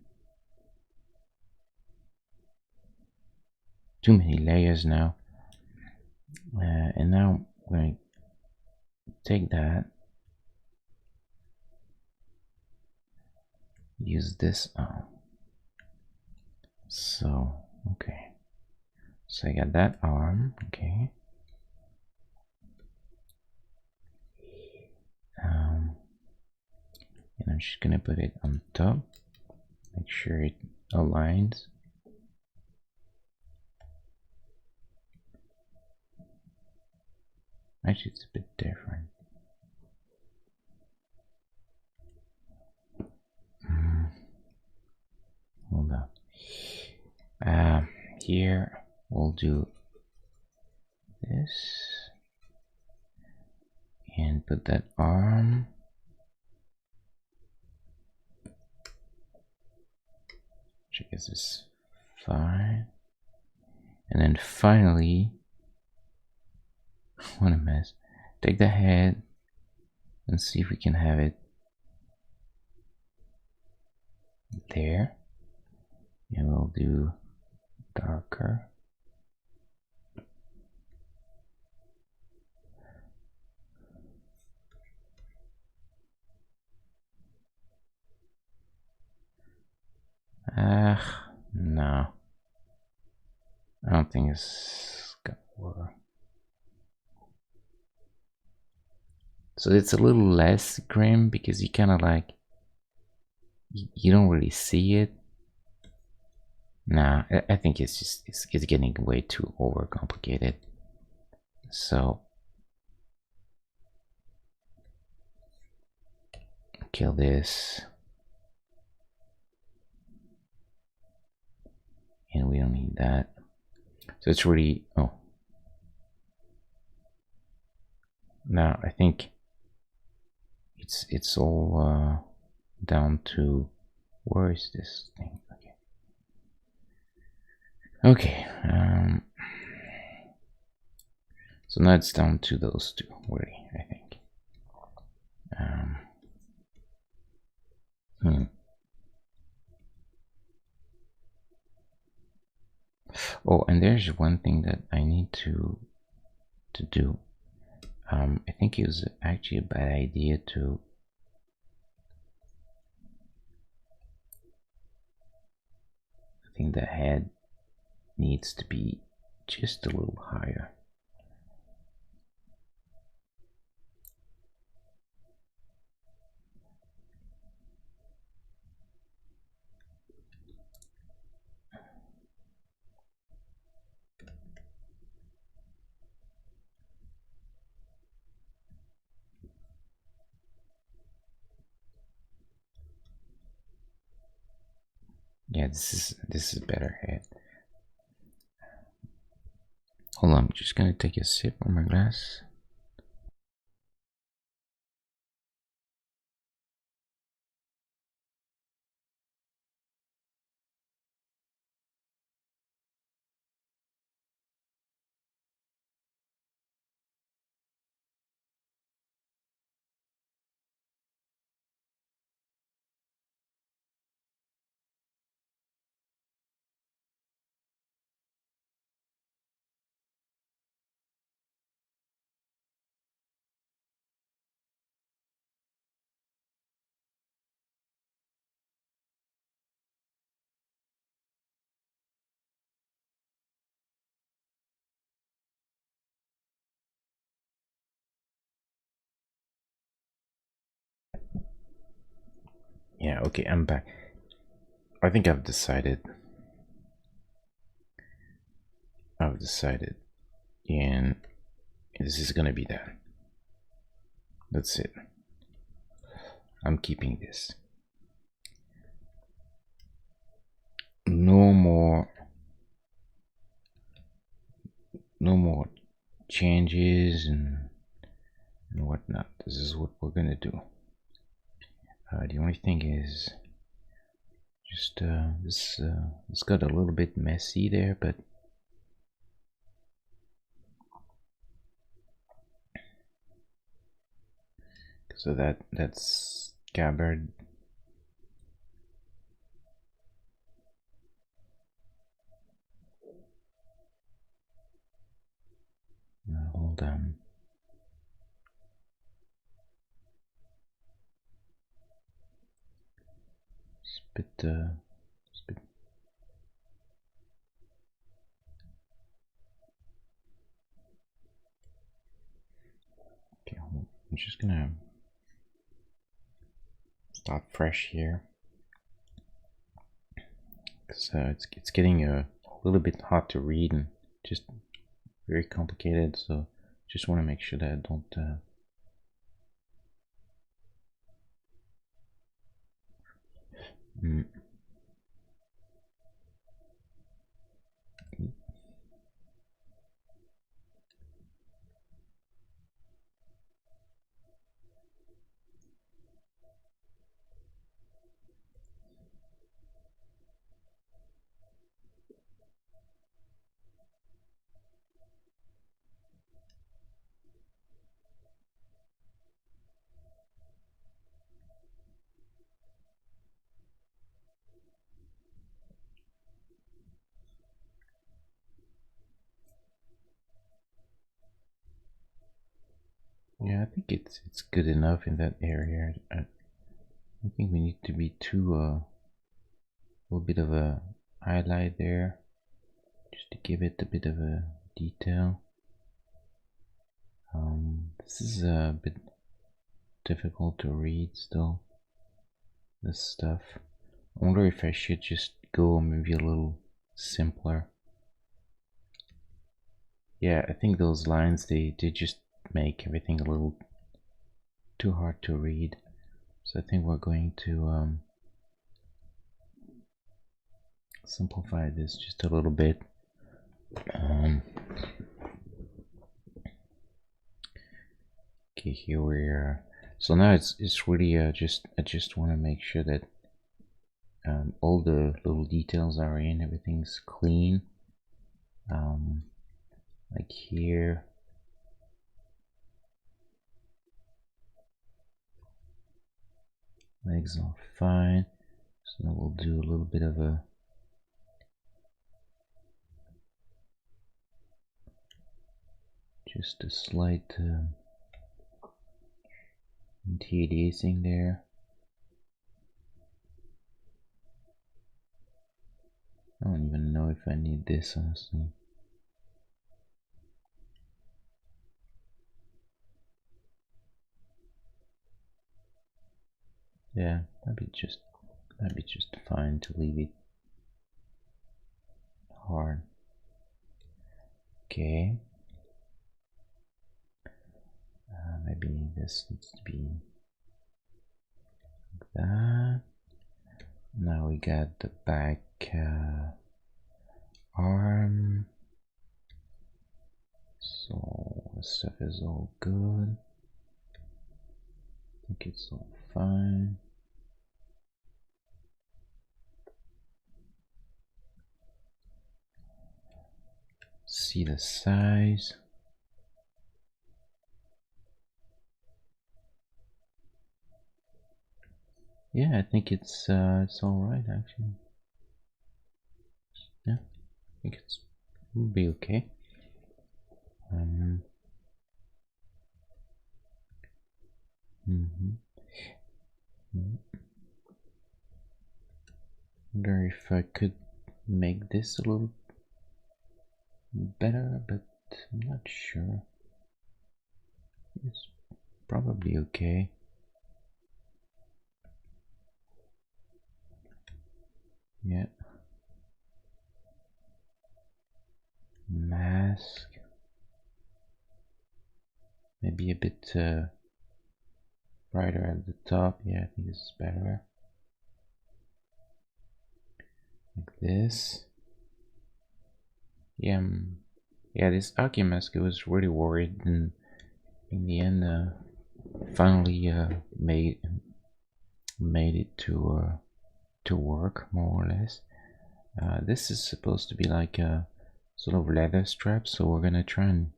too many layers now, and now we're going to take that, use this arm. So okay, so I got that arm, okay. And I'm just gonna put it on top, make sure it aligns. Actually, it's a bit different. Hold on. Here we'll do this and put that arm. Check this is fine. And then finally, what a mess. Take the head and see if we can have it there. And we'll do darker. No. I don't think it's gonna work. So it's a little less grim because you kind of like, you don't really see it. Nah, I think it's just, it's getting way too overcomplicated. So kill this. And we don't need that. So it's really, oh. Now I think it's all down to, where is this thing? Okay. So now it's down to those two, really, I think. Oh, and there's one thing that I need to do. I think it was actually a bad idea to I think the head needs to be just a little higher. Yeah, this is a better head. Hold on, I'm just gonna take a sip on my glass. Yeah, okay, I'm back. I think I've decided. And this is gonna be that. That's it. I'm keeping this. No more changes and whatnot. This is what we're gonna do. The only thing is just this got a little bit messy there, but so that's scabbard. Hold on. Spit. Okay, I'm just gonna start fresh here because it's getting a little bit hard to read and just very complicated. So Just want to make sure that I don't mm. Yeah, I think it's good enough in that area. I don't think we need to be too a little bit of a highlight there, just to give it a bit of a detail. This is a bit difficult to read still, this stuff. I wonder if I should just go maybe a little simpler. Yeah, I think those lines, they just make everything a little too hard to read. So I think we're going to simplify this just a little bit. Okay, here we are. So now it's really I just want to make sure that all the little details are in, everything's clean. Like here, legs are fine. So now we'll do a little bit of a just a slight anti-aliasing there. I don't even know if I need this, honestly. Yeah, that'd be just fine to leave it hard. Okay. Maybe this needs to be like that. Now we got the back arm. So this stuff is all good. I think it's all fine. See the size. Yeah, I think it's all right actually. Yeah, I think it'll be okay. Wonder if I could make this a little better, but I'm not sure. It's probably okay. Yeah. Mask. Maybe a bit brighter at the top. Yeah, I think this is better. Like this. Yeah, yeah. This Aki mask, I was really worried, and in the end, finally made it to work more or less. This is supposed to be like a sort of leather strap, so we're gonna try and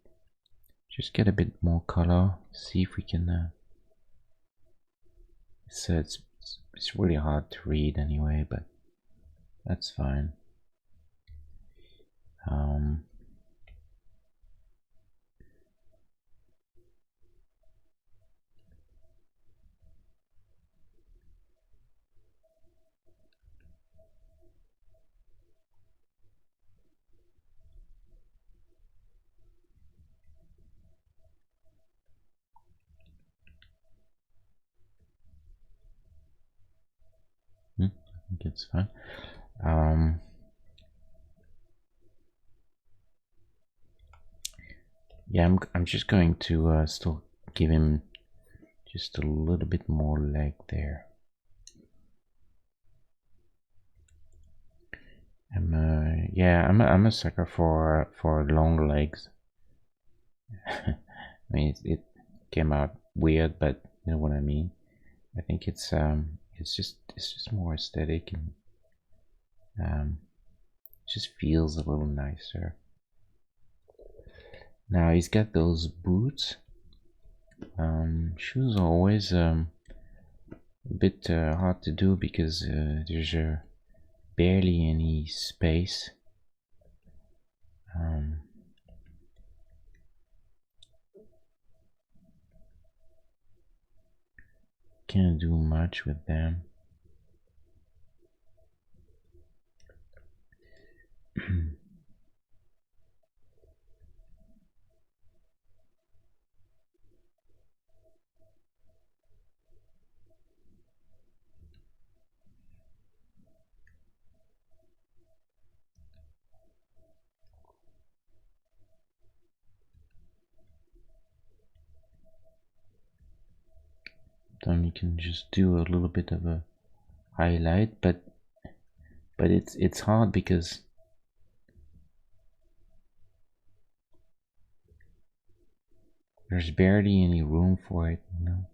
just get a bit more color. See if we can. It's really hard to read anyway, but that's fine. I think it's fine. Yeah, I'm just going to still give him just a little bit more leg there. I'm a sucker for long legs. I mean, it came out weird, but you know what I mean. I think it's just more aesthetic and it just feels a little nicer. Now he's got those boots. Shoes are always a bit hard to do because there's barely any space. Can't do much with them. Then you can just do a little bit of a highlight, but it's hard because there's barely any room for it, you know.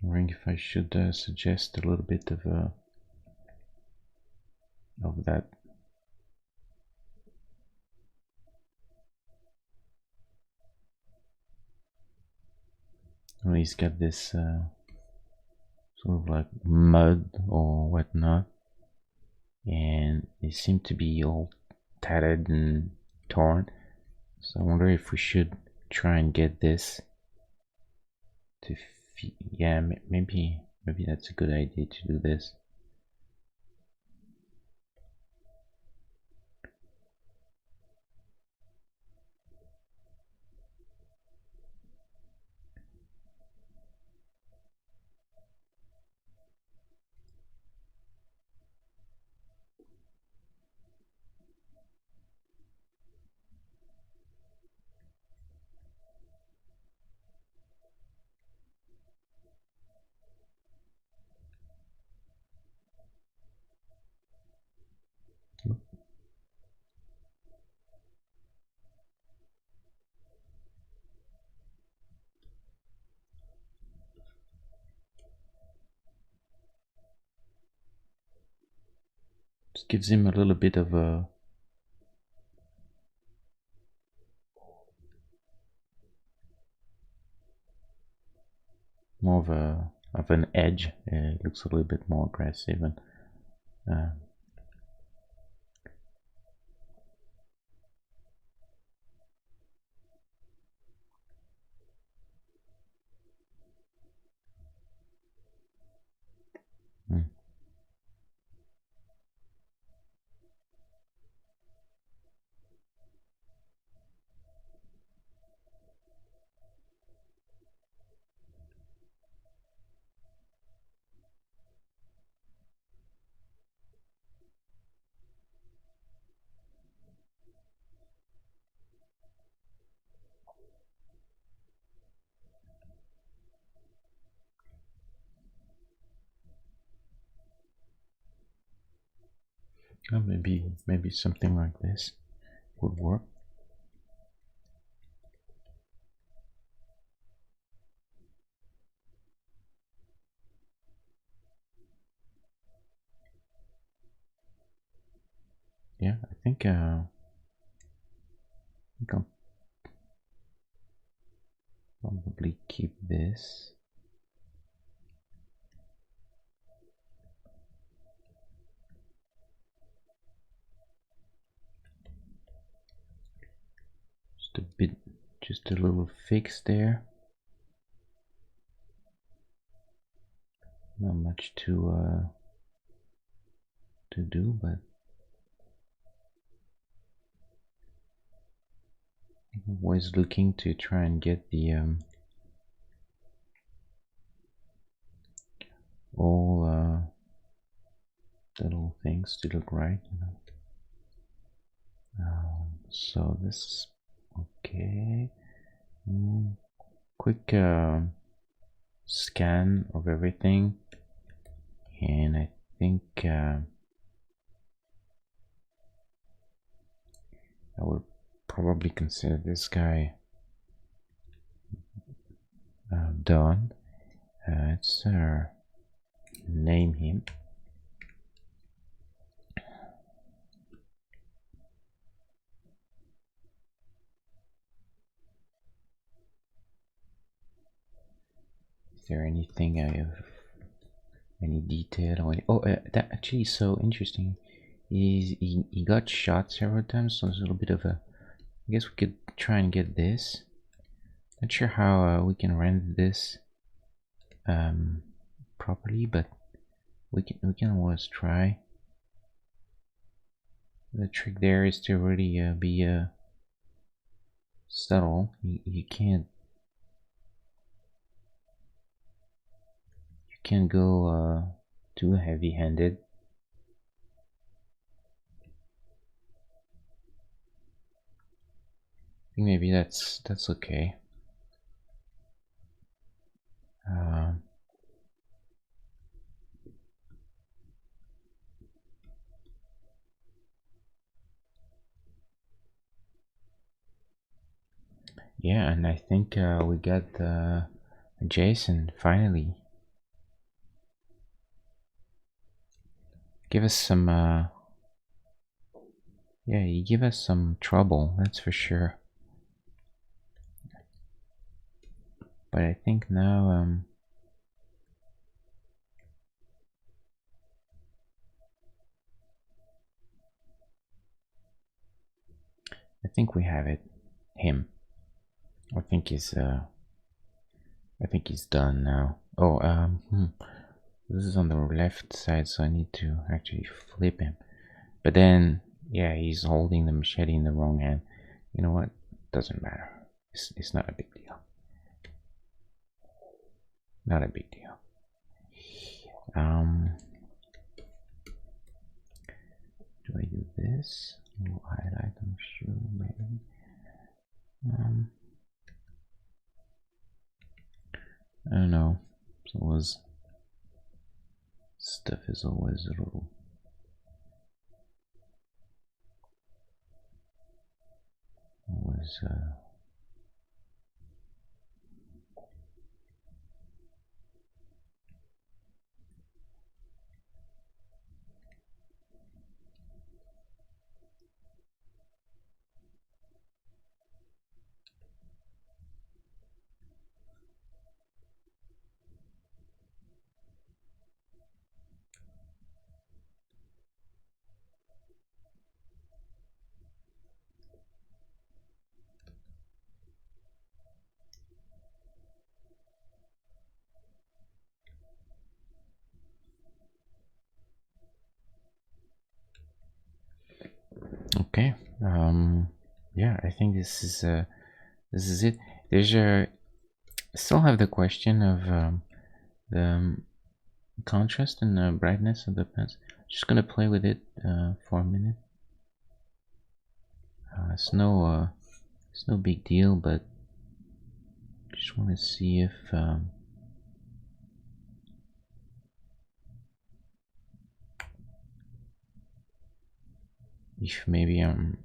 I'm wondering if I should suggest a little bit of that. Well, he's got this sort of like mud or whatnot, and they seem to be all tattered and torn. So I wonder if we should try and get this to yeah, maybe that's a good idea to do this. Just gives him a little bit of a more of an edge. It looks a little bit more aggressive and hmm. Oh, maybe something like this would work. Yeah, I think I'll probably keep this. Just a little fix there. Not much to to do, but I'm always looking to try and get the all little things to look right, you know. So this is okay. Quick scan of everything, and I think I would probably consider this guy done. Let's name him. Is there anything I have, any detail or any, oh, that actually is so interesting. He got shot several times, so there's a little bit of a, I guess we could try and get this. Not sure how we can render this properly, but we can always try. The trick there is to really be subtle. You can't go too heavy-handed. I think maybe that's okay. Yeah, and I think we got Jason finally. Give us some yeah, you give us some trouble, that's for sure. But I think now I think we have it. Him. I think he's done now. Oh, this is on the left side, so I need to actually flip him. But then, yeah, he's holding the machete in the wrong hand. You know what? Doesn't matter. It's not a big deal. Not a big deal. Do I do this? We'll highlight, I'm sure, maybe. I don't know. It's always, stuff is always a little. Always, okay. Yeah, I think this is it. There's a still have the question of the contrast and brightness of the pens. Just gonna play with it for a minute. It's no big deal, but just want to see if maybe I'm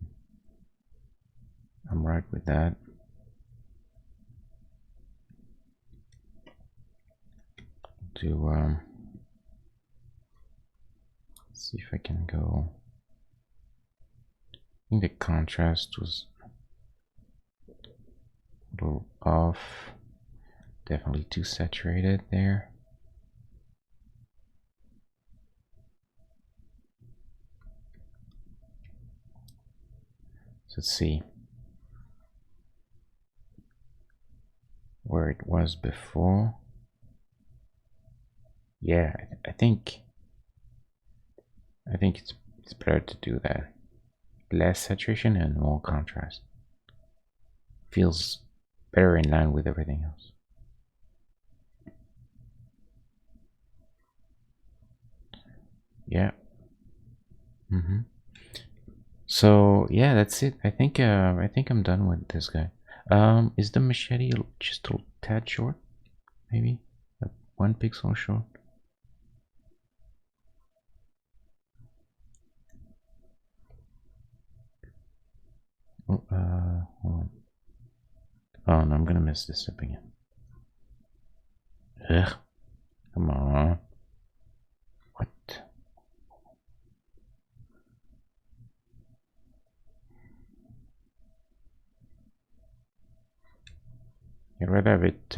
right with that. To see if I can go. I think the contrast was a little off. Definitely too saturated there. So let's see where it was before. Yeah, I think I think it's better to do that. Less saturation and more contrast. Feels better in line with everything else. Yeah. So yeah, that's it. I think I'm done with this guy. Is the machete just a tad short? Maybe 1 pixel short. Oh, hold on. Oh no, I'm gonna mess this up again. Ugh, come on. What? I'd rather have it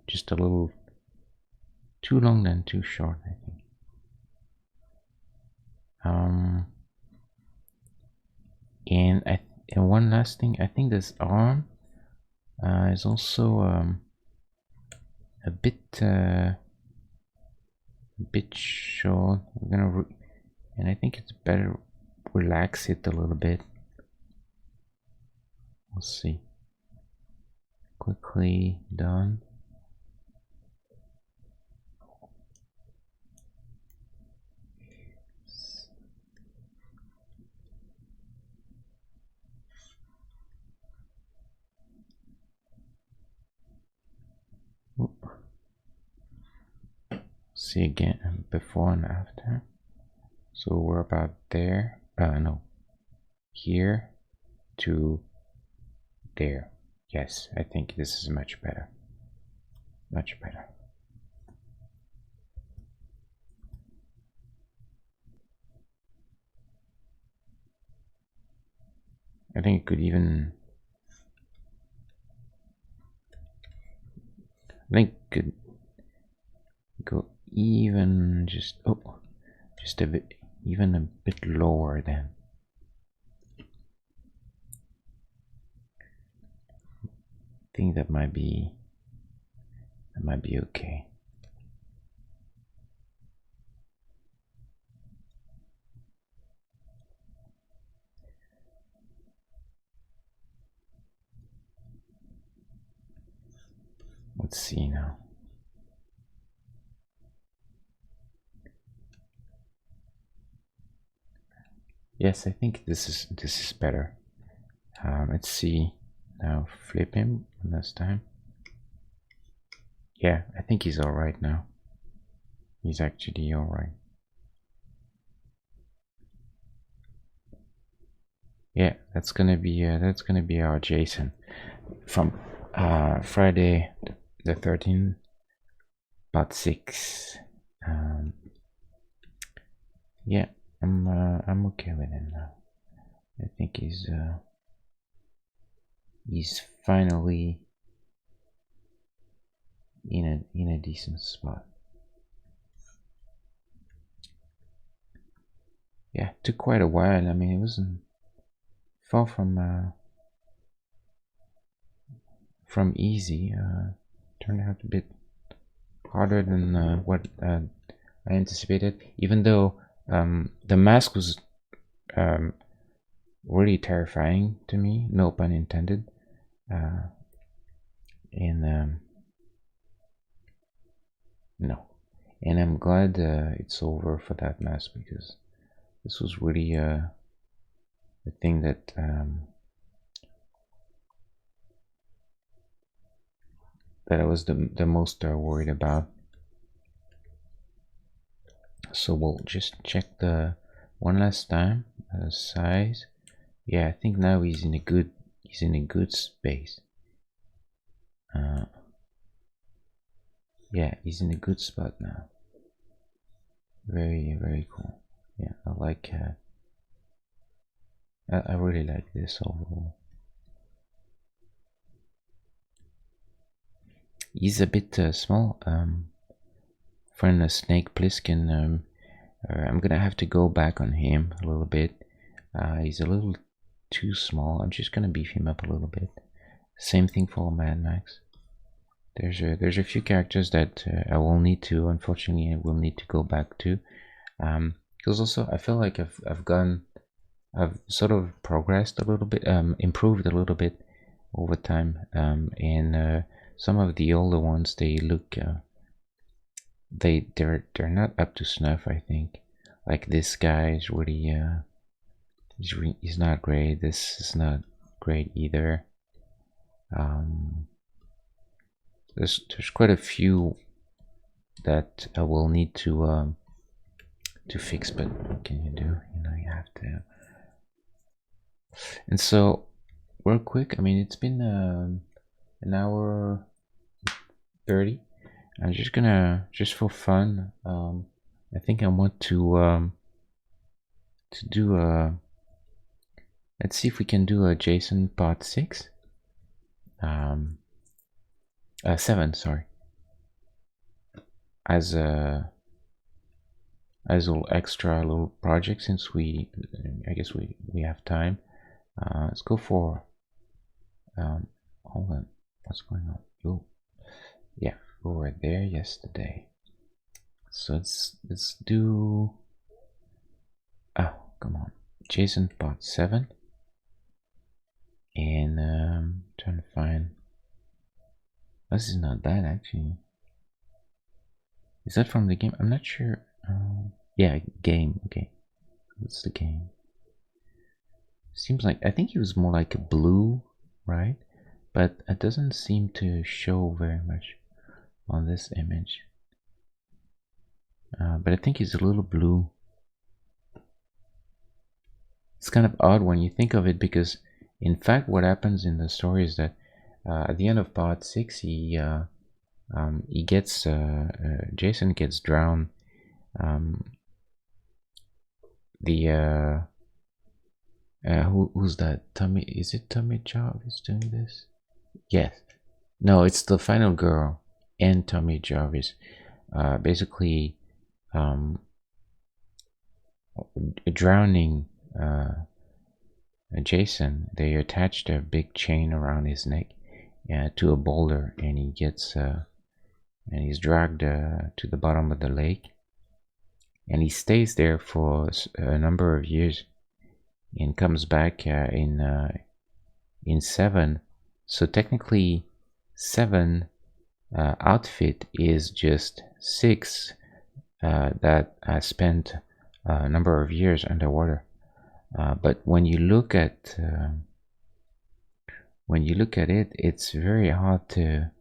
just a little too long than too short, I think. And one last thing, I think this arm is also a bit short. We're gonna and I think it's better relax it a little bit. We'll see. Quickly done. See again before and after. So we're about there. No, here to there. Yes, I think this is much better. Much better. I think it could even. I think it could go even just a bit, even a bit lower than. I think that might be okay. Let's see now. Yes, I think this is better. Let's see. Now flip him last time. Yeah, I think he's alright now. He's actually alright. Yeah, that's gonna be our Jason from Friday the 13th, part 6. Yeah, I'm okay with him now. I think he's finally in a decent spot. Yeah, it took quite a while. I mean, it wasn't far from easy. Turned out a bit harder than what I anticipated. Even though the mask was really terrifying to me, no pun intended. And no, and I'm glad it's over for that mask, because this was really the thing that I was the most worried about. So we'll just check the one last time size. Yeah, I think now he's in a good space. Yeah, he's in a good spot now. Very cool. Yeah, I like I really like this overall. He's a bit small. Friend Snake Plissken, I'm gonna have to go back on him a little bit. He's a little too small. I'm just gonna beef him up a little bit. Same thing for Mad Max. There's a few characters that I will need to, unfortunately, I will need to go back to, because also I feel like I've sort of progressed a little bit, improved a little bit over time, and some of the older ones, they look they're not up to snuff, I think. Like this guy is really he's not great. This is not great either. There's quite a few that I will need to fix, but what can you do? You know, you have to. And so, real quick, I mean, it's been an hour 30. I'm just gonna, just for fun, I think I want to do a, let's see if we can do a Jason part 6. 7, sorry. As a little extra little project, since I guess we have time. Let's go for, hold on, what's going on? Oh, yeah, we were there yesterday. So let's do, oh, come on, Jason part 7. And trying to find, this is not that actually. Is that from the game? I'm not sure. Yeah, game. Okay, what's the game? Seems like, I think he was more like a blue, right? But it doesn't seem to show very much on this image. But I think he's a little blue. It's kind of odd when you think of it, because in fact what happens in the story is that at the end of part 6, he gets Jason gets drowned. Who's that? Tommy? Is it Tommy Jarvis doing this? Yes. No, it's the final girl and Tommy Jarvis. Basically, drowning Jason. They attached a big chain around his neck to a boulder, and he gets and he's dragged to the bottom of the lake, and he stays there for a number of years, and comes back in 7. So technically, 7 outfit is just 6 that spent a number of years underwater. But when you look at it, it's very hard to.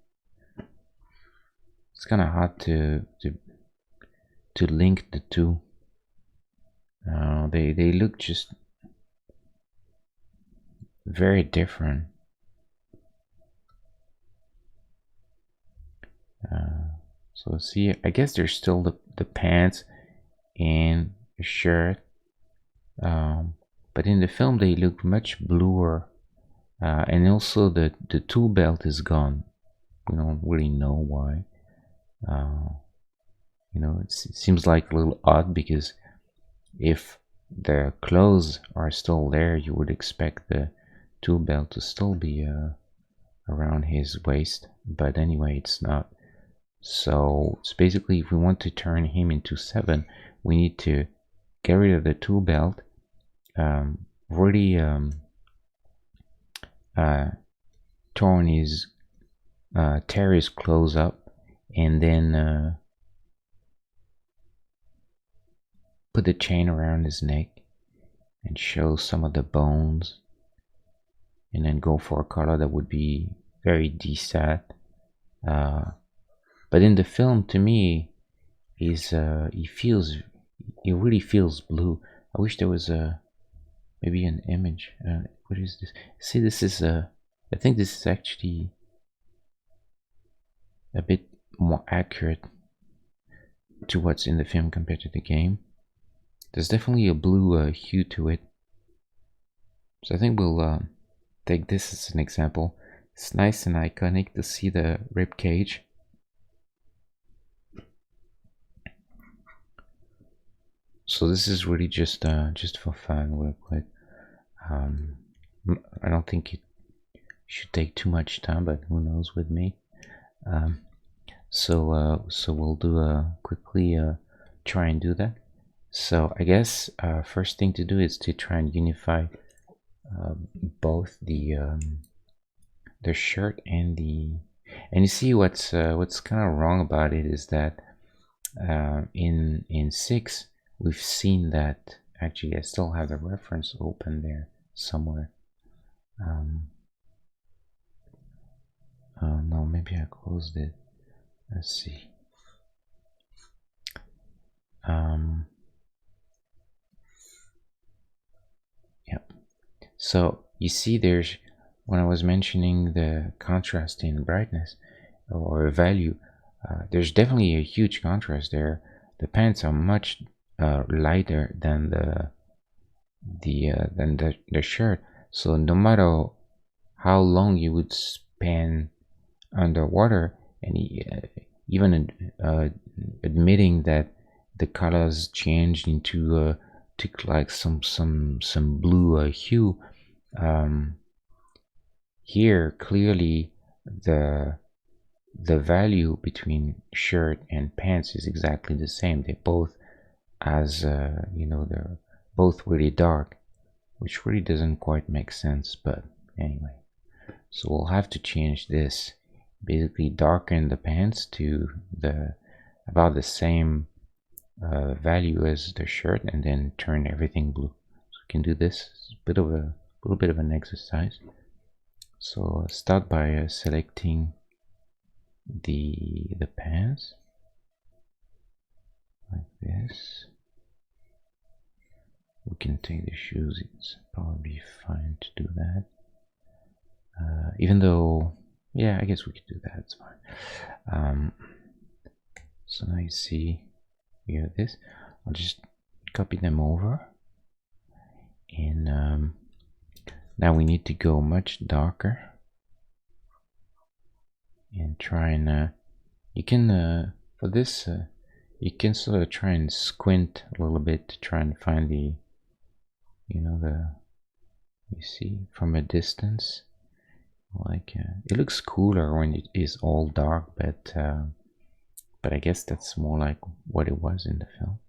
It's kind of hard to link the two. They look just very different. So see, I guess there's still the pants and the shirt, but in the film they look much bluer, and also the tool belt is gone. We don't really know why. You know, it seems like a little odd, because if the clothes are still there, you would expect the tool belt to still be around his waist, but anyway, it's not. So it's basically, if we want to turn him into 7, we need to get rid of the tool belt, really tear his clothes up, and then put the chain around his neck and show some of the bones, and then go for a color that would be very desat. But in the film, to me, he really feels blue. I wish there was maybe an image. What is this? See, this is I think this is actually a bit more accurate to what's in the film compared to the game. There's definitely a blue hue to it. So I think we'll take this as an example. It's nice and iconic to see the rib cage. So this is really just for fun, real quick. I don't think it should take too much time, but who knows with me. So we'll do quickly try and do that. So I guess first thing to do is to try and unify both the shirt and you see what's kind of wrong about it is that in 6 we've seen that. Actually, I still have the reference open there somewhere. Oh no, maybe I closed it. Let's see. Yep. So you see, there's when I was mentioning the contrast in brightness or value, there's definitely a huge contrast there. The pants are much lighter than the shirt. So no matter how long you would spend underwater, and even admitting that the colors changed into to like some blue hue, here clearly the value between shirt and pants is exactly the same. They both as they're both really dark, which really doesn't quite make sense, but anyway. So we'll have to change this, basically darken the pants to about the same value as the shirt, and then turn everything blue. So we can do this. It's a little bit of an exercise. So start by selecting the pants like this. We can take the shoes. It's probably fine to do that. Even though, yeah, I guess we could do that. It's fine. So now you see we have this. I'll just copy them over, and now we need to go much darker and try and you can for this you can sort of try and squint a little bit to try and find the you see from a distance, like it looks cooler when it is all dark, but I guess that's more like what it was in the film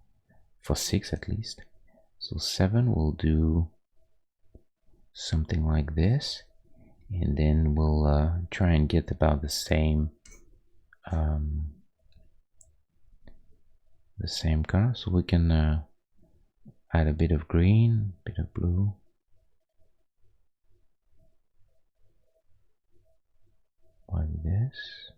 for 6 at least. So 7 will do something like this, and then we'll try and get about the same color. So we can add a bit of green, a bit of blue, like this.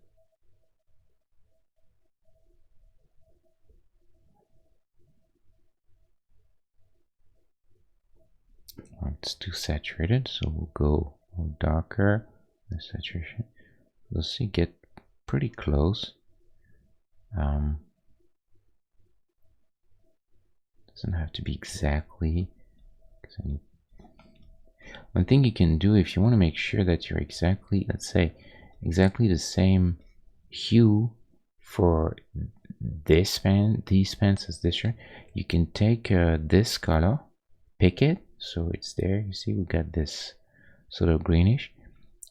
It's too saturated, so we'll go more darker. The saturation, we'll see, get pretty close. Doesn't have to be exactly. One thing you can do if you want to make sure that you're exactly, let's say, exactly the same hue for these pants as this shirt, you can take this color, pick it, so it's there. You see, we got this sort of greenish,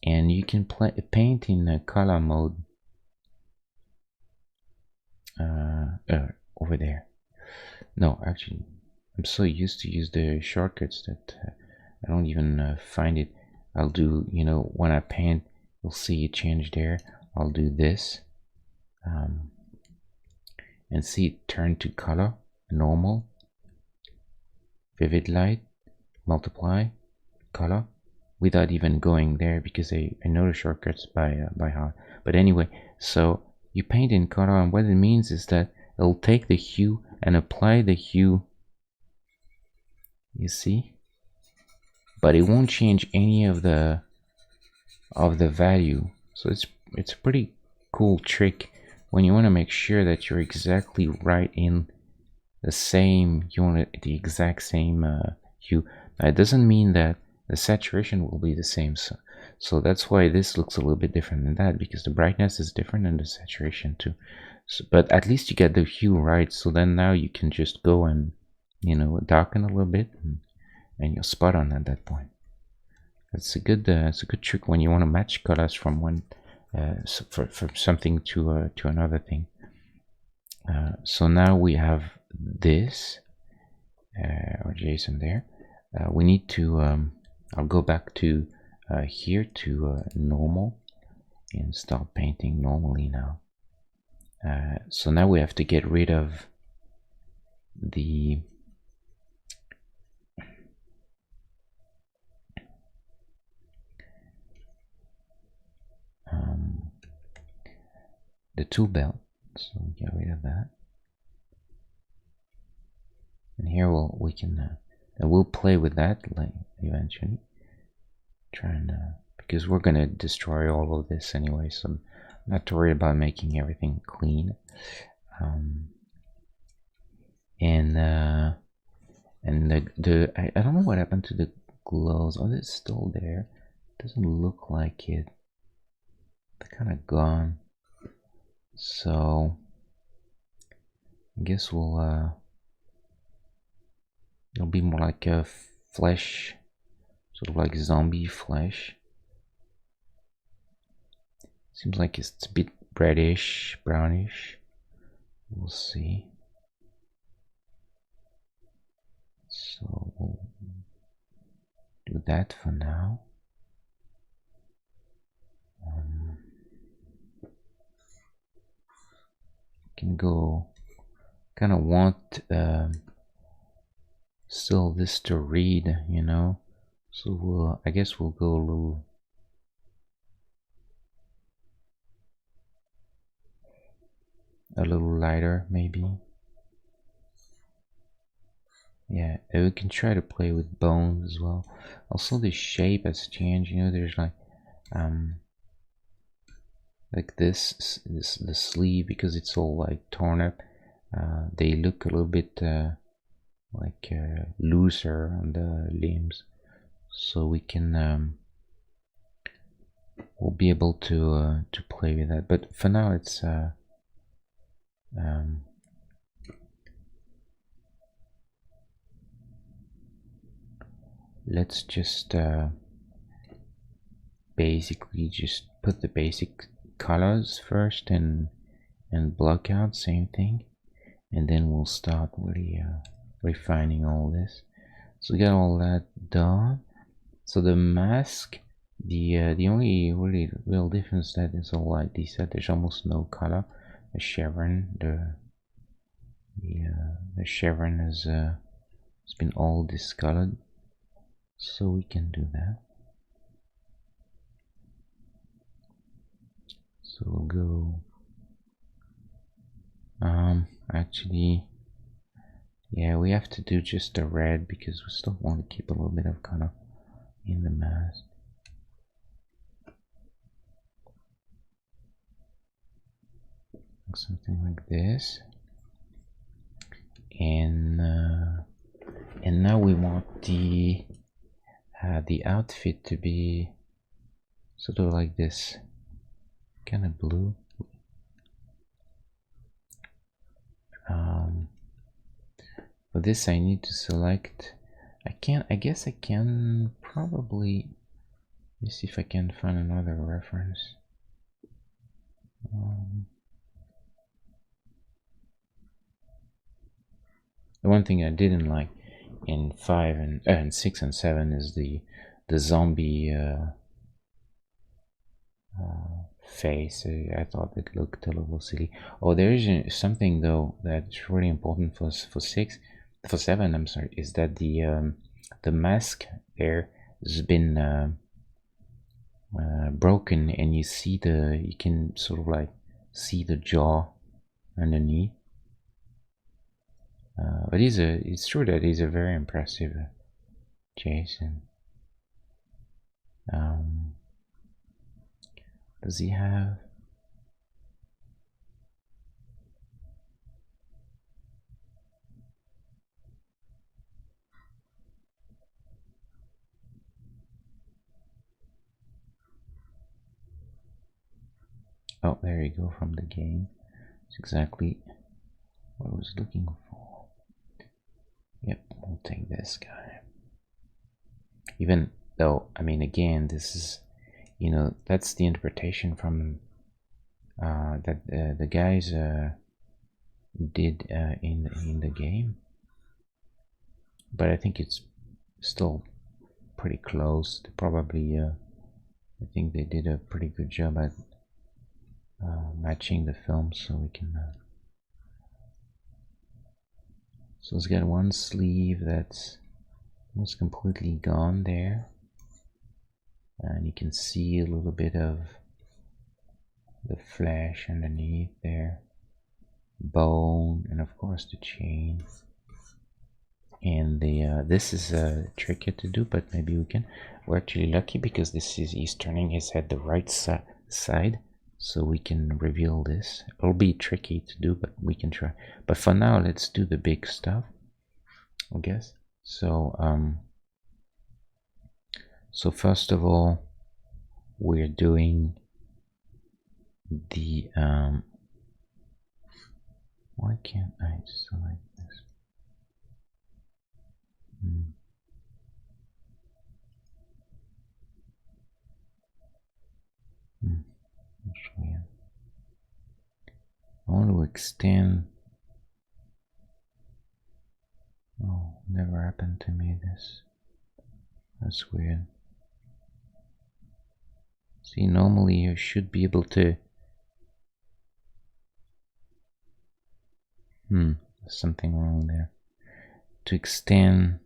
and you can paint in color mode over there. No, actually, I'm so used to use the shortcuts that I don't even find it. I'll do, when I paint, you'll see it change there. I'll do this and see it turn to color, normal, vivid light, multiply, color, without even going there, because I know the shortcuts by heart. But anyway, so you paint in color, and what it means is that it'll take the hue and apply the hue, you see, but it won't change any of the value. So it's a pretty cool trick when you want to make sure that you're exactly right in the same, you want the exact same hue. Now, it doesn't mean that the saturation will be the same, so that's why this looks a little bit different than that, because the brightness is different and the saturation too. So, but at least you get the hue right, so then now you can just go and darken a little bit, and you're spot on at that point. It's a good trick when you want to match colors from one from something to another thing. So now we have this, or Jason there. We need to, I'll go back to here to normal and start painting normally now. So now we have to get rid of the tool belt, so get rid of that. And here we can we'll play with that like eventually, trying because we're gonna destroy all of this anyway, so I'm not too worried about making everything clean. And the I don't know what happened to the glows. Oh, it's still there. Doesn't look like it. They're kind of gone. So I guess we'll it'll be more like a flesh, sort of like zombie flesh. Seems like it's a bit reddish, brownish. We'll see. So we'll do that for now. Can go. Kind of want still this to read, you know. So I guess we'll go a little lighter, maybe. Yeah, we can try to play with bones as well. Also, the shape has changed. You know, there's like this the sleeve, because it's all like torn up. They look a little bit like looser on the limbs, so we can we'll be able to play with that. But for now, it's let's just basically just put the basic colors first and block out, same thing, and then we'll start really refining all this. So we got all that done. So the mask, the only really real difference that is all like this, that there's almost no color. The chevron, the chevron has it's been all discolored, so we can do that. So we'll go actually, yeah, we have to do just a red because we still want to keep a little bit of color in the mask. Something like this. And now we want the outfit to be sort of like this, kind of blue. For this I need to select, I guess I can probably, let's see if I can find another reference. The one thing I didn't like in 5 and 6 and 7 is the zombie face. I thought it looked a little silly. Oh, there is something though that's really important for 7. I'm sorry, is that the mask there has been broken, and you can sort of like see the jaw underneath. But it's true that he's a very impressive Jason. Does he have? Oh, there you go, from the game. It's exactly what I was looking for. Yep, we'll take this guy. Even though, I mean, again, this is, you know, that's the interpretation from that the guys did in the game. but I think it's still pretty close. Probably, I think they did a pretty good job at matching the film, so we can. So it's got one sleeve that's almost completely gone there, and you can see a little bit of the flesh underneath there, bone, and of course the chain. And the this is tricky to do, but maybe we can. We're actually lucky because he's turning his head the right side, so we can reveal this. It'll be tricky to do, but we can try. But for now, let's do the big stuff, I guess. So so first of all, we're doing the why can't I select this? That's weird. I want to extend. Oh, never happened to me this. That's weird. See, normally you should be able to. There's something wrong there. To extend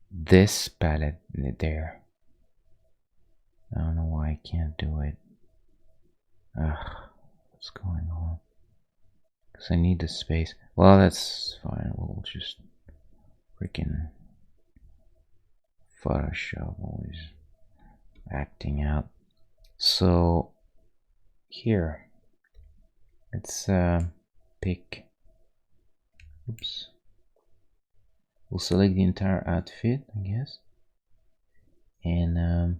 this palette there. I don't know why I can't do it. Ugh, what's going on? Because I need the space. Well, that's fine. We'll just freaking Photoshop always acting out. So here, let's pick. Oops. We'll select the entire outfit, I guess, and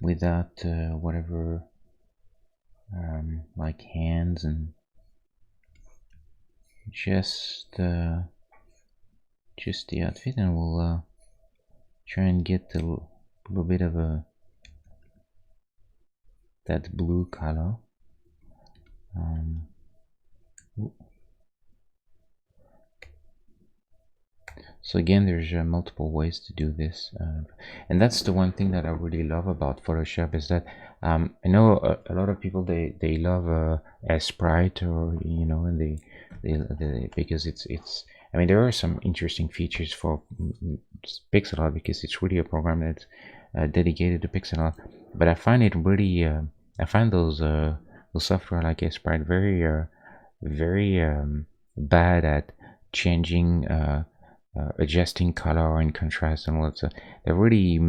without whatever like hands, and just the outfit, and we'll try and get a little bit of that blue color. So again, there's multiple ways to do this, and that's the one thing that I really love about Photoshop is that I know a lot of people they love Sprite, or and they because it's I mean there are some interesting features for pixel art because it's really a program that's dedicated to pixel art, but I find it really I find those software like Sprite very bad at changing adjusting color and contrast and all that stuff. They're really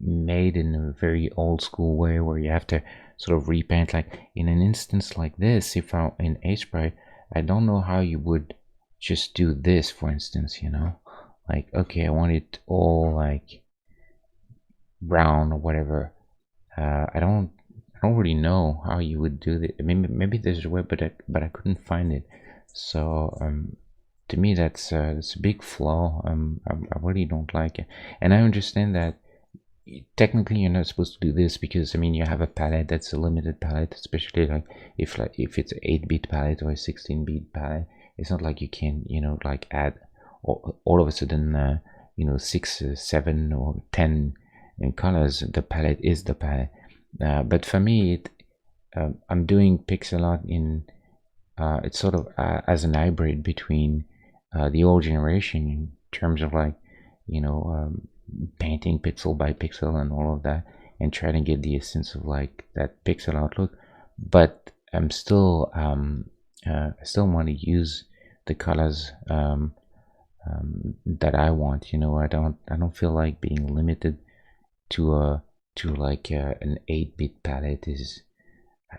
made in a very old school way where you have to sort of repaint. Like in an instance like this, if I in Sprite, I don't know how you would just do this, for instance. Like okay, I want it all like brown or whatever. I don't really know how you would do that. I mean, maybe there's a way, but I couldn't find it. So to me that's a big flaw. I really don't like it, and I understand that technically you're not supposed to do this because I mean you have a palette that's a limited palette, especially like if it's an 8-bit palette or a 16-bit palette. It's not like you can like add all of a sudden 6 7 or 10 in colors. The palette is the palette, but for me I'm doing pixel art in it's sort of as an hybrid between the old generation in terms of like painting pixel by pixel and all of that, and trying to get the essence of like that pixel outlook, but I'm still I still want to use the colors that I want. I don't feel like being limited to like an 8-bit palette. Is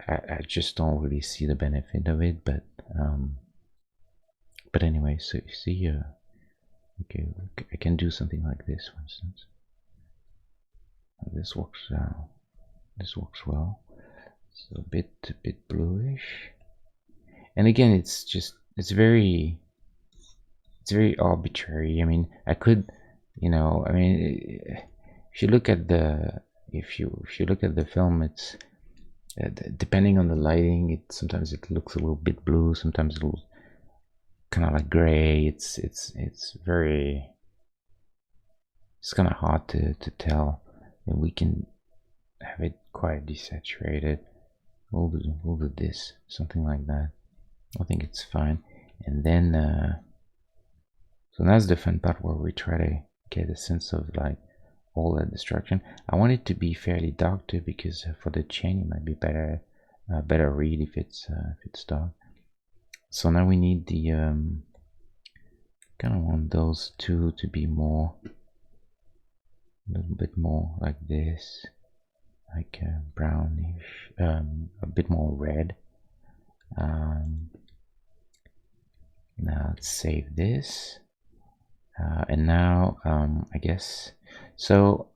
I just don't really see the benefit of it, but anyway, so you see okay, I can do something like this, for instance. This works well. So a bit bluish, and again it's very arbitrary. I mean, I could I mean, if you look at the film, it's depending on the lighting, sometimes it looks a little bit blue, sometimes kind of like gray. It's very, it's kind of hard to tell. And we can have it quite desaturated. We'll do this, something like that. I think it's fine. And then so that's the fun part where we try to get a sense of like all that destruction. I want it to be fairly dark too, because for the chain it might be better better read if it's dark. So now we need the kind of want those two to be more, a little bit more like this, like brownish, a bit more red. Now let's save this, and now I guess so.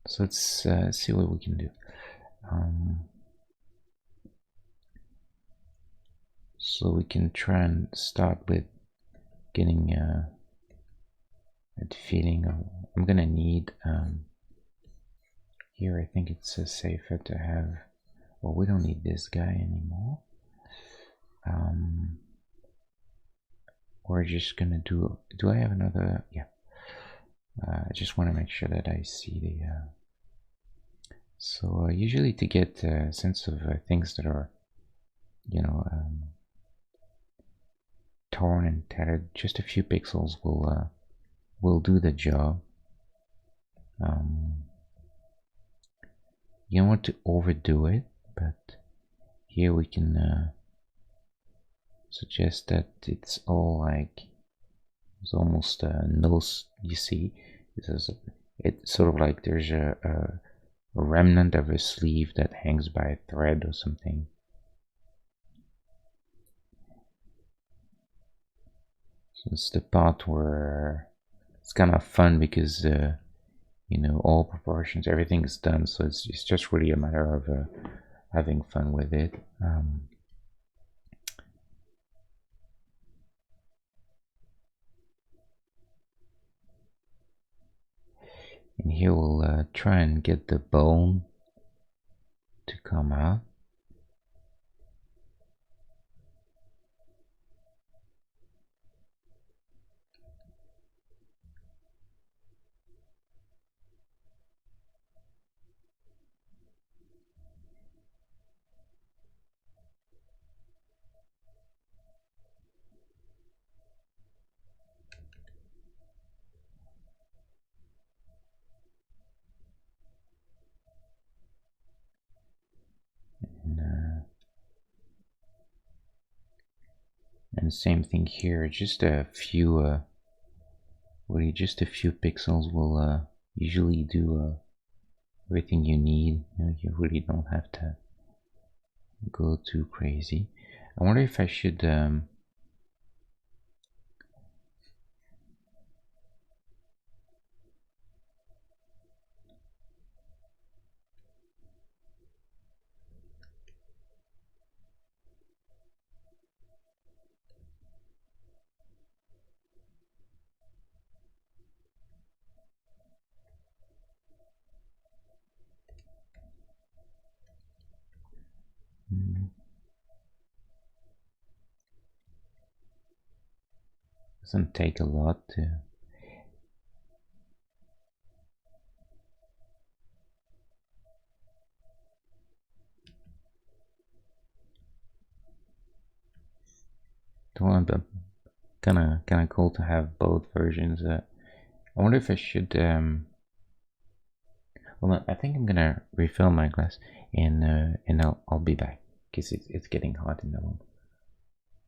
So let's see what we can do. So we can try and start with getting that feeling of, I'm gonna need here, I think it's safer to have, well, we don't need this guy anymore. We're just gonna do I have another? Yeah. I just want to make sure that I see the so usually to get a sense of things that are, you know, torn and tattered, just a few pixels will do the job. You don't want to overdo it, but here we can suggest that it's all like, it's almost no, you see, it's sort of like there's a remnant of a sleeve that hangs by a thread or something. So it's the part where it's kind of fun because you know, all proportions, everything is done, so it's just really a matter of having fun with it. And here we'll try and get the bone to come out. And same thing here, just a few really just a few pixels will usually do everything you need. You know, you really don't have to go too crazy. I wonder if I should doesn't take a lot to want, but kind of cool to have both versions. I wonder if I should well, I think I'm gonna refill my glass, and I'll be back because it's getting hot in the room.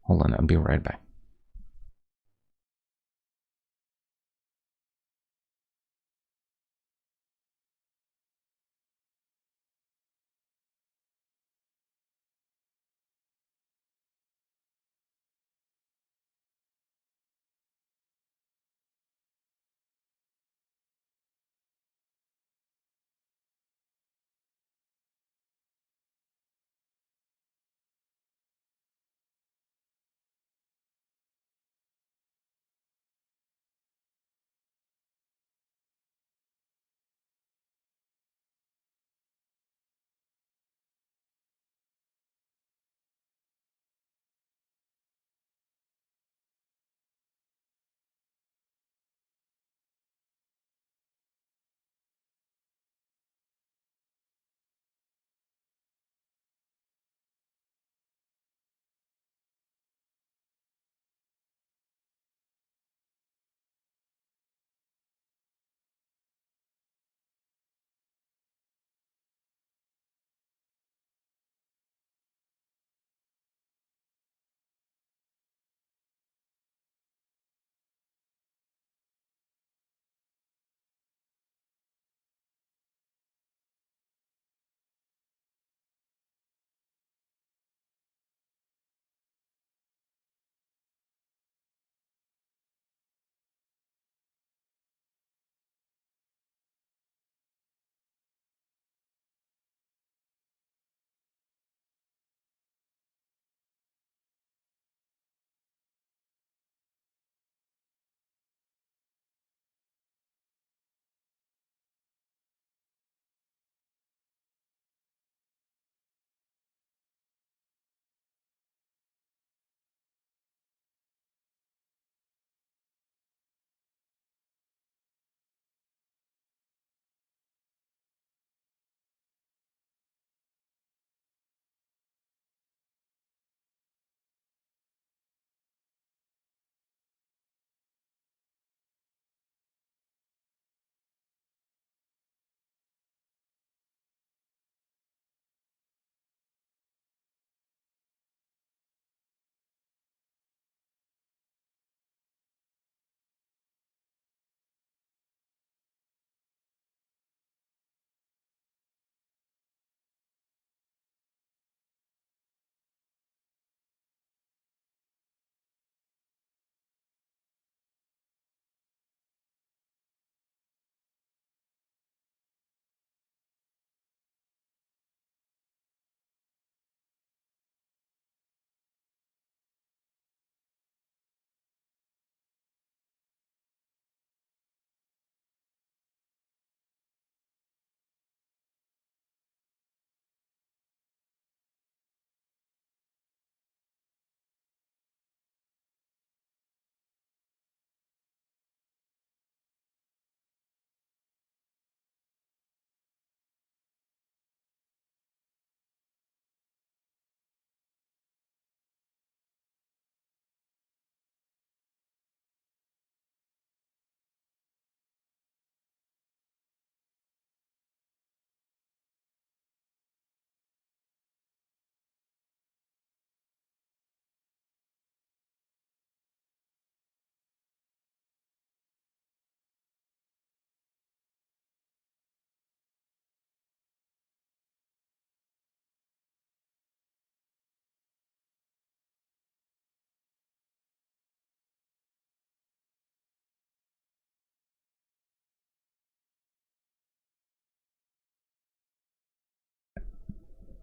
Hold on, I'll be right back.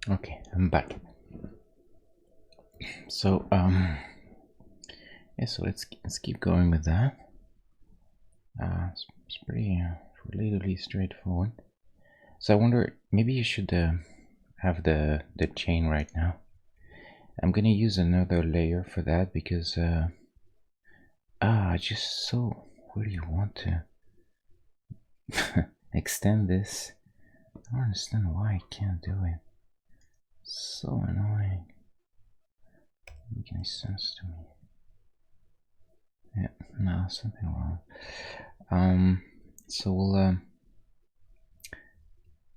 Okay, I'm back. So yeah, so let's keep going with that. It's pretty relatively straightforward. So I wonder, maybe you should have the chain right now. I'm gonna use another layer for that because just so where do you want to extend this? I don't understand why I can't do it. So annoying. Doesn't make any sense to me. Yeah, no, something wrong. So we'll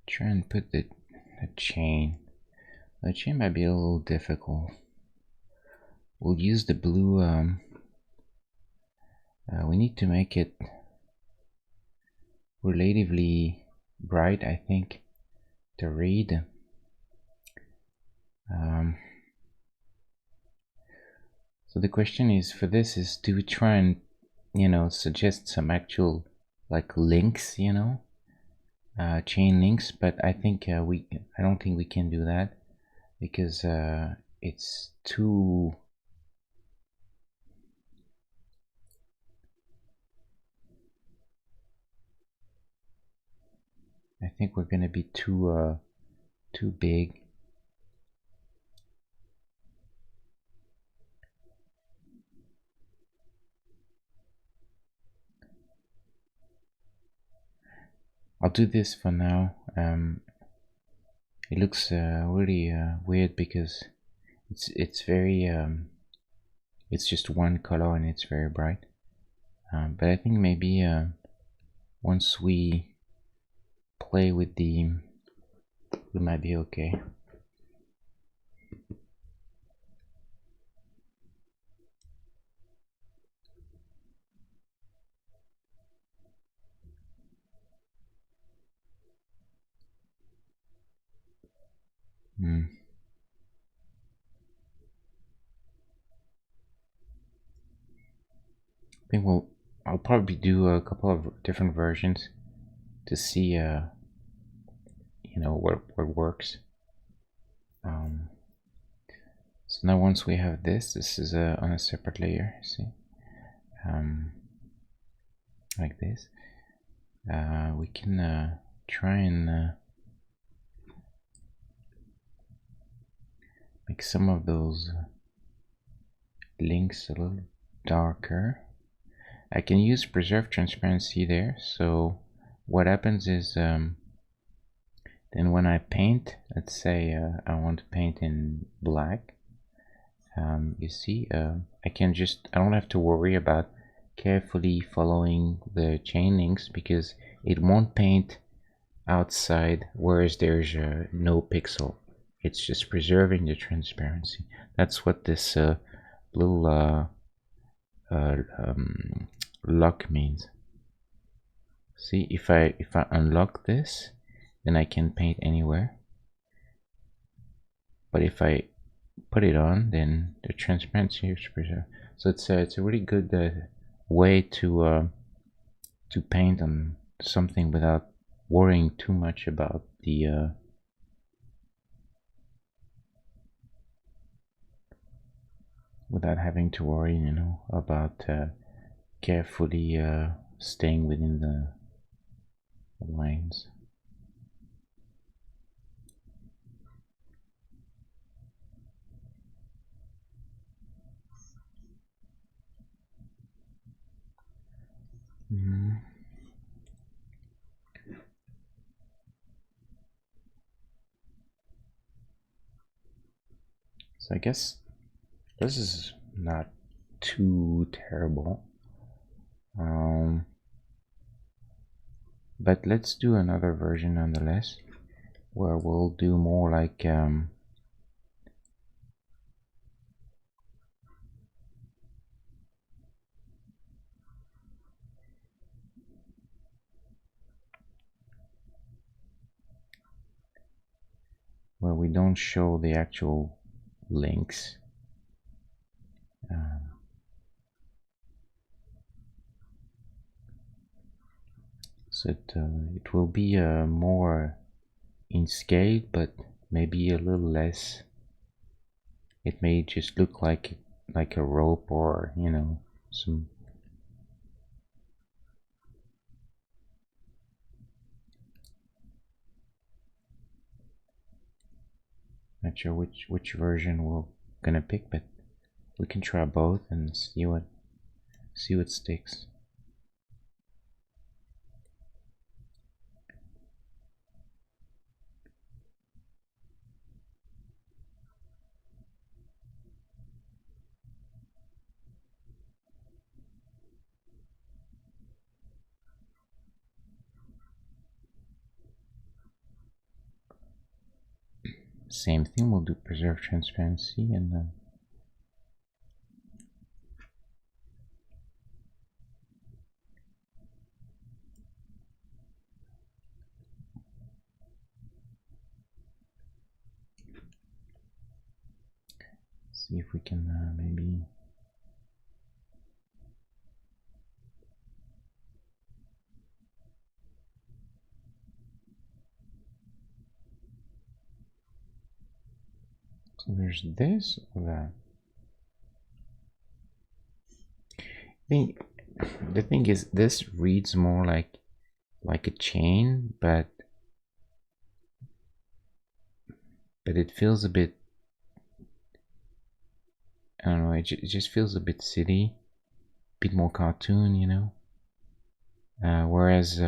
try and put the chain. The chain might be a little difficult. We'll use the blue. We need to make it relatively bright, I think, to read. So the question is for this is, do we try and suggest some actual like links, chain links? But I think I don't think we can do that because it's too. I think we're gonna be too big. I'll do this for now. It looks really weird because it's very it's just one color and it's very bright. But I think maybe once we play with the, we might be okay. Mm. I think I'll probably do a couple of different versions to see what works. So now once we have this is on a separate layer. See, like this. We can try and make some of those links a little darker. I can use preserve transparency there. So what happens is then when I paint, let's say I want to paint in black, you see I don't have to worry about carefully following the chain links because it won't paint outside whereas there's no pixel. It's just preserving the transparency. That's what this little lock means. See, if I unlock this, then I can paint anywhere. But if I put it on, then the transparency is preserved. So it's a really good way to paint on something without worrying too much about the without having to worry, about carefully staying within the lines. Mm. So I guess this is not too terrible. But let's do another version nonetheless, where we'll do more like where we don't show the actual links. So it will be more in scale, but maybe a little less. It may just look like a rope, or some. Not sure which version we're gonna pick, but we can try both and see what sticks. Same thing, we'll do preserve transparency and then see if we can maybe. So there's this or that. The thing is, this reads more like a chain, but it feels a bit. I don't know. It just feels a bit silly, a bit more cartoon, whereas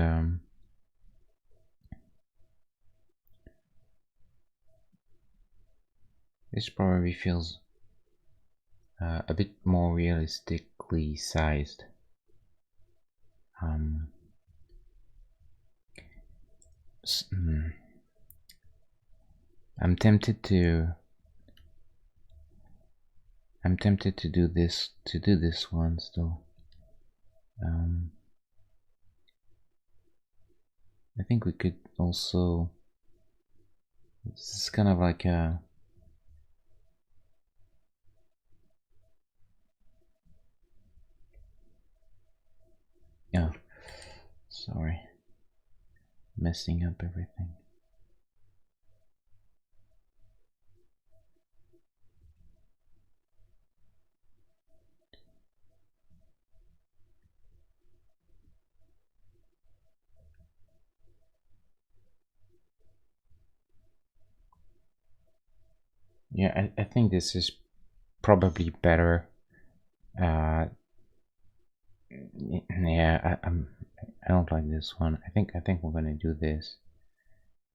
this probably feels a bit more realistically sized. I'm tempted to do this one still. I think we could also. This is kind of like a. Yeah, sorry, messing up everything. Yeah, I think this is probably better. Yeah, I don't like this one. I think we're gonna do this.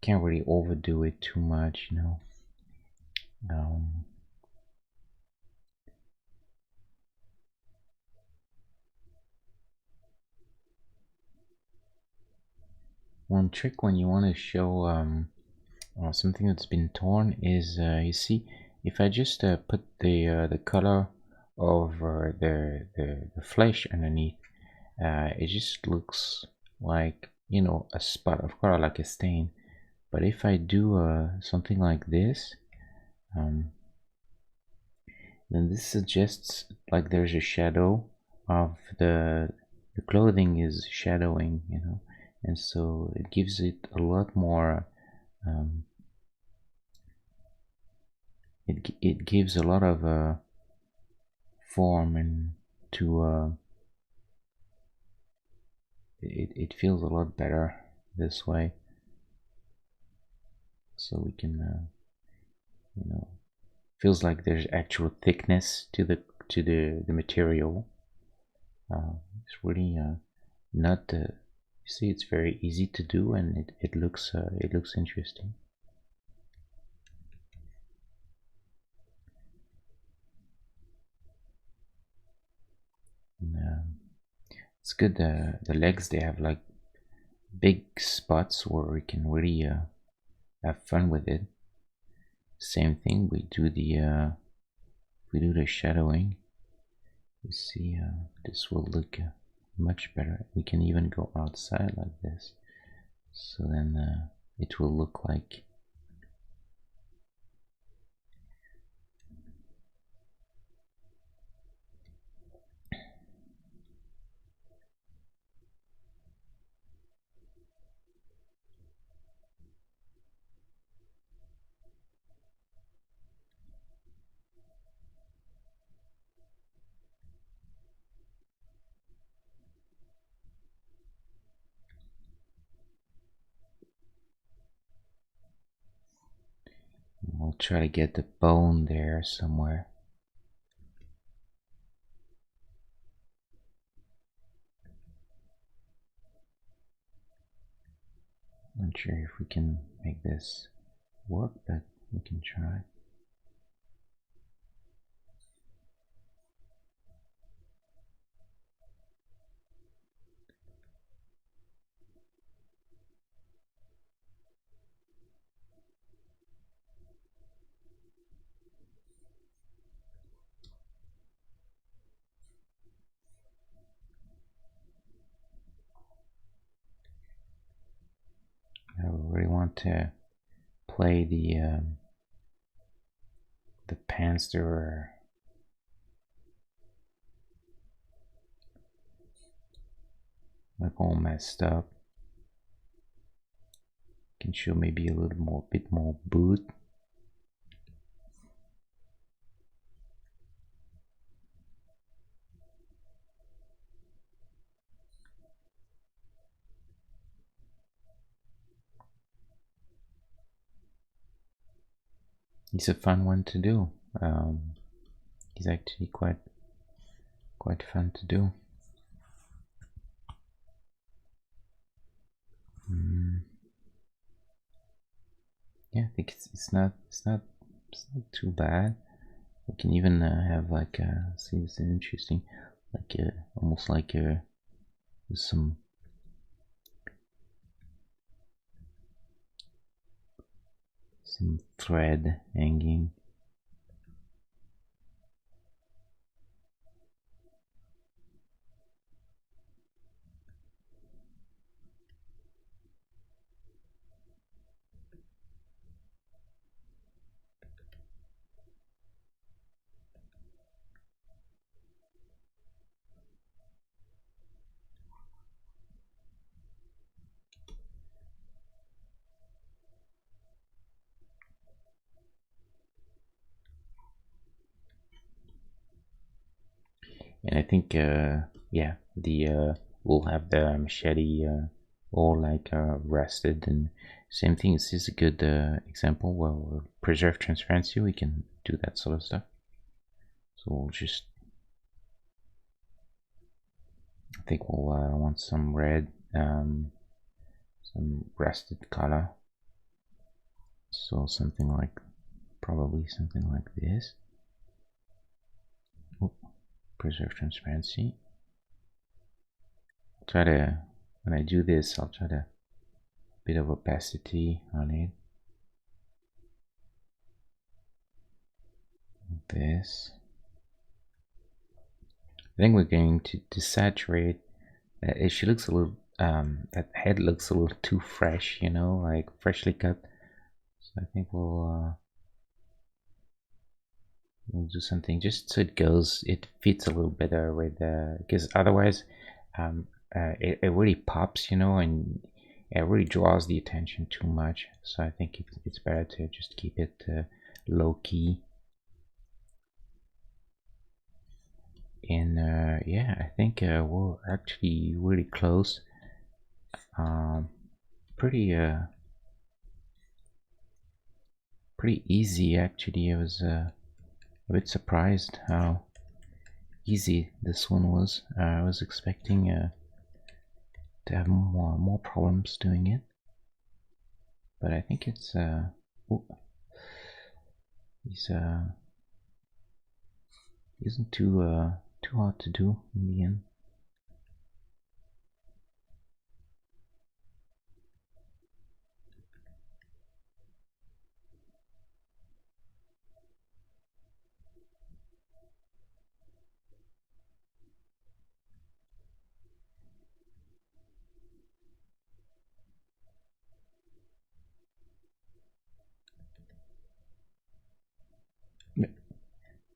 Can't really overdo it too much, One trick when you want to show something that's been torn is you see, if I just put the color of the flesh underneath, it just looks like a spot of color, like a stain. But if I do something like this, then this suggests like there's a shadow of the clothing is shadowing, and so it gives it a lot more. It gives a lot of form, and to it feels a lot better this way. So we can feels like there's actual thickness to the material. It's really not. You see, it's very easy to do, and it looks interesting. And, it's good. The legs, they have like big spots where we can really have fun with it. Same thing. We do the shadowing. You see, this will look much better. We can even go outside like this, so then it will look like. We'll try to get the bone there somewhere. Not sure if we can make this work, but we can try. I really want to play the pants that were like all messed up. Can show maybe a little more, bit more boot. It's a fun one to do. It's actually quite fun to do. Yeah, I think it's not too bad. We can even have like see, it's interesting, like almost like some thread hanging. And I think yeah, the we'll have the machete all like rested, and same thing. This is a good example where we'll preserve transparency. We can do that sort of stuff. So we'll just, I think we'll want some red, some rested color. So something like, probably something like this. Oh, preserve transparency. I'll try to, when I do this, I'll try to bit of opacity on it. This. I think we're going to desaturate. She looks a little. That head looks a little too fresh, you know, like freshly cut. So I think we'll do something just so it goes. It fits a little better with because otherwise, it really pops, you know, and it really draws the attention too much. So I think it's better to just keep it low key. And yeah, I think we're actually really close. Pretty pretty easy actually. I was a bit surprised how easy this one was. I was expecting to have more problems doing it, but I think it's isn't too hard to do in the end.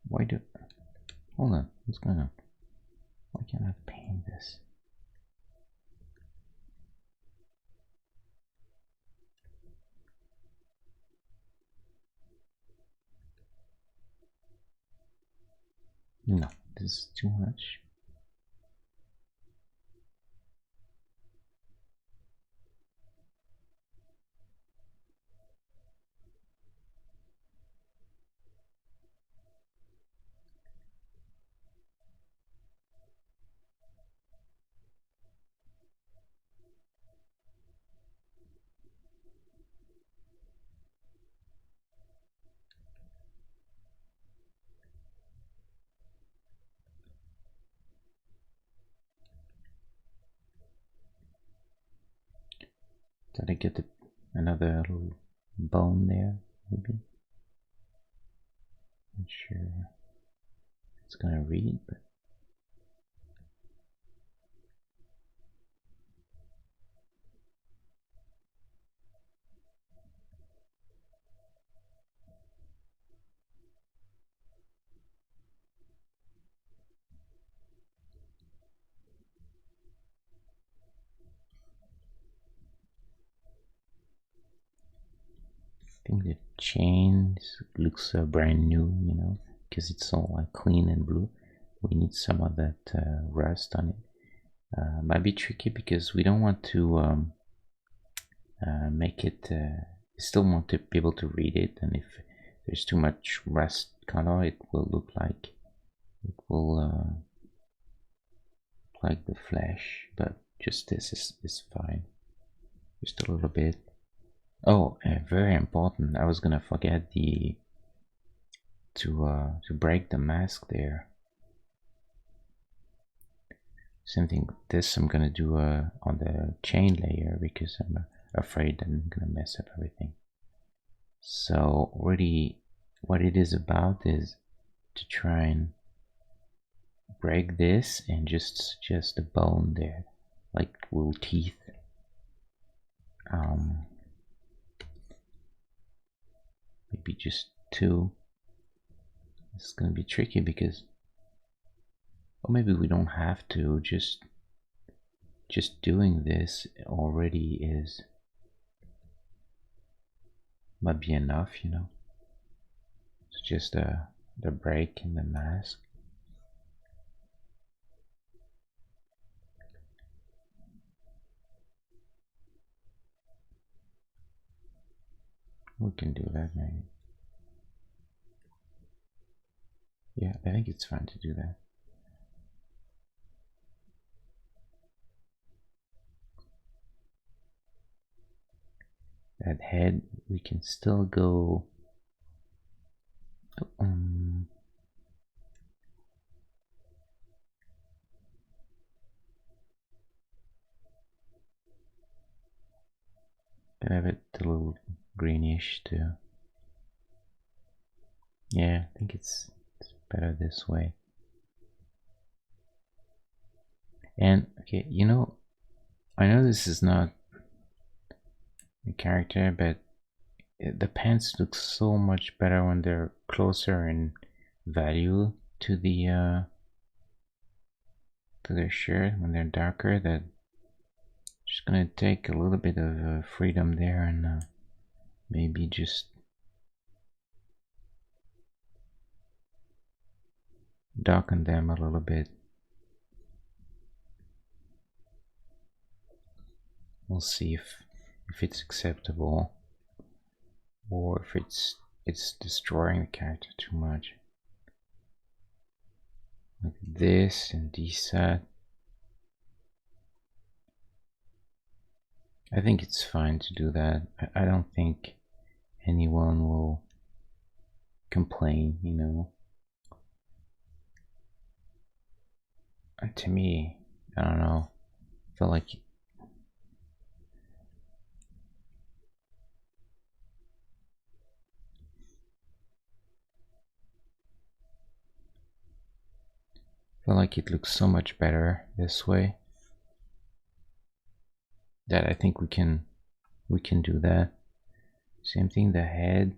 Why do? Hold on, what's going on? Why can't I paint this? No, this is too much. Did I get another little bone there? Maybe. Not sure it's gonna read, but I think the chains looks brand new, you know, because it's all like clean and blue. We need some of that rust on it. Might be tricky because we don't want to make it. We still want to be able to read it, and if there's too much rust color, it will look like it will like the flesh. But just this is fine. Just a little bit. Oh, very important. I was gonna forget to break the mask there. Same thing. This I'm gonna do on the chain layer because I'm afraid I'm gonna mess up everything. So really, what it is about is to try and break this and just a bone there, like little teeth. Maybe just two. It's gonna be tricky because, or maybe we don't have to. Just doing this already is might be enough, you know. It's just the break in the mask. We can do that maybe. Yeah, I think it's fine to do that. That head, we can still go. Have it a little greenish too. Yeah, I think it's better this way. And okay, you know, I know this is not a character, but the pants look so much better when they're closer in value to the to their shirt. When they're darker, that just gonna take a little bit of freedom there and maybe just darken them a little bit. We'll see if it's acceptable or if it's destroying the character too much. Like this and that. I think it's fine to do that. I don't think anyone will complain, you know. And to me, I don't know. I feel like it looks so much better this way that I think we can do that. Same thing, the head,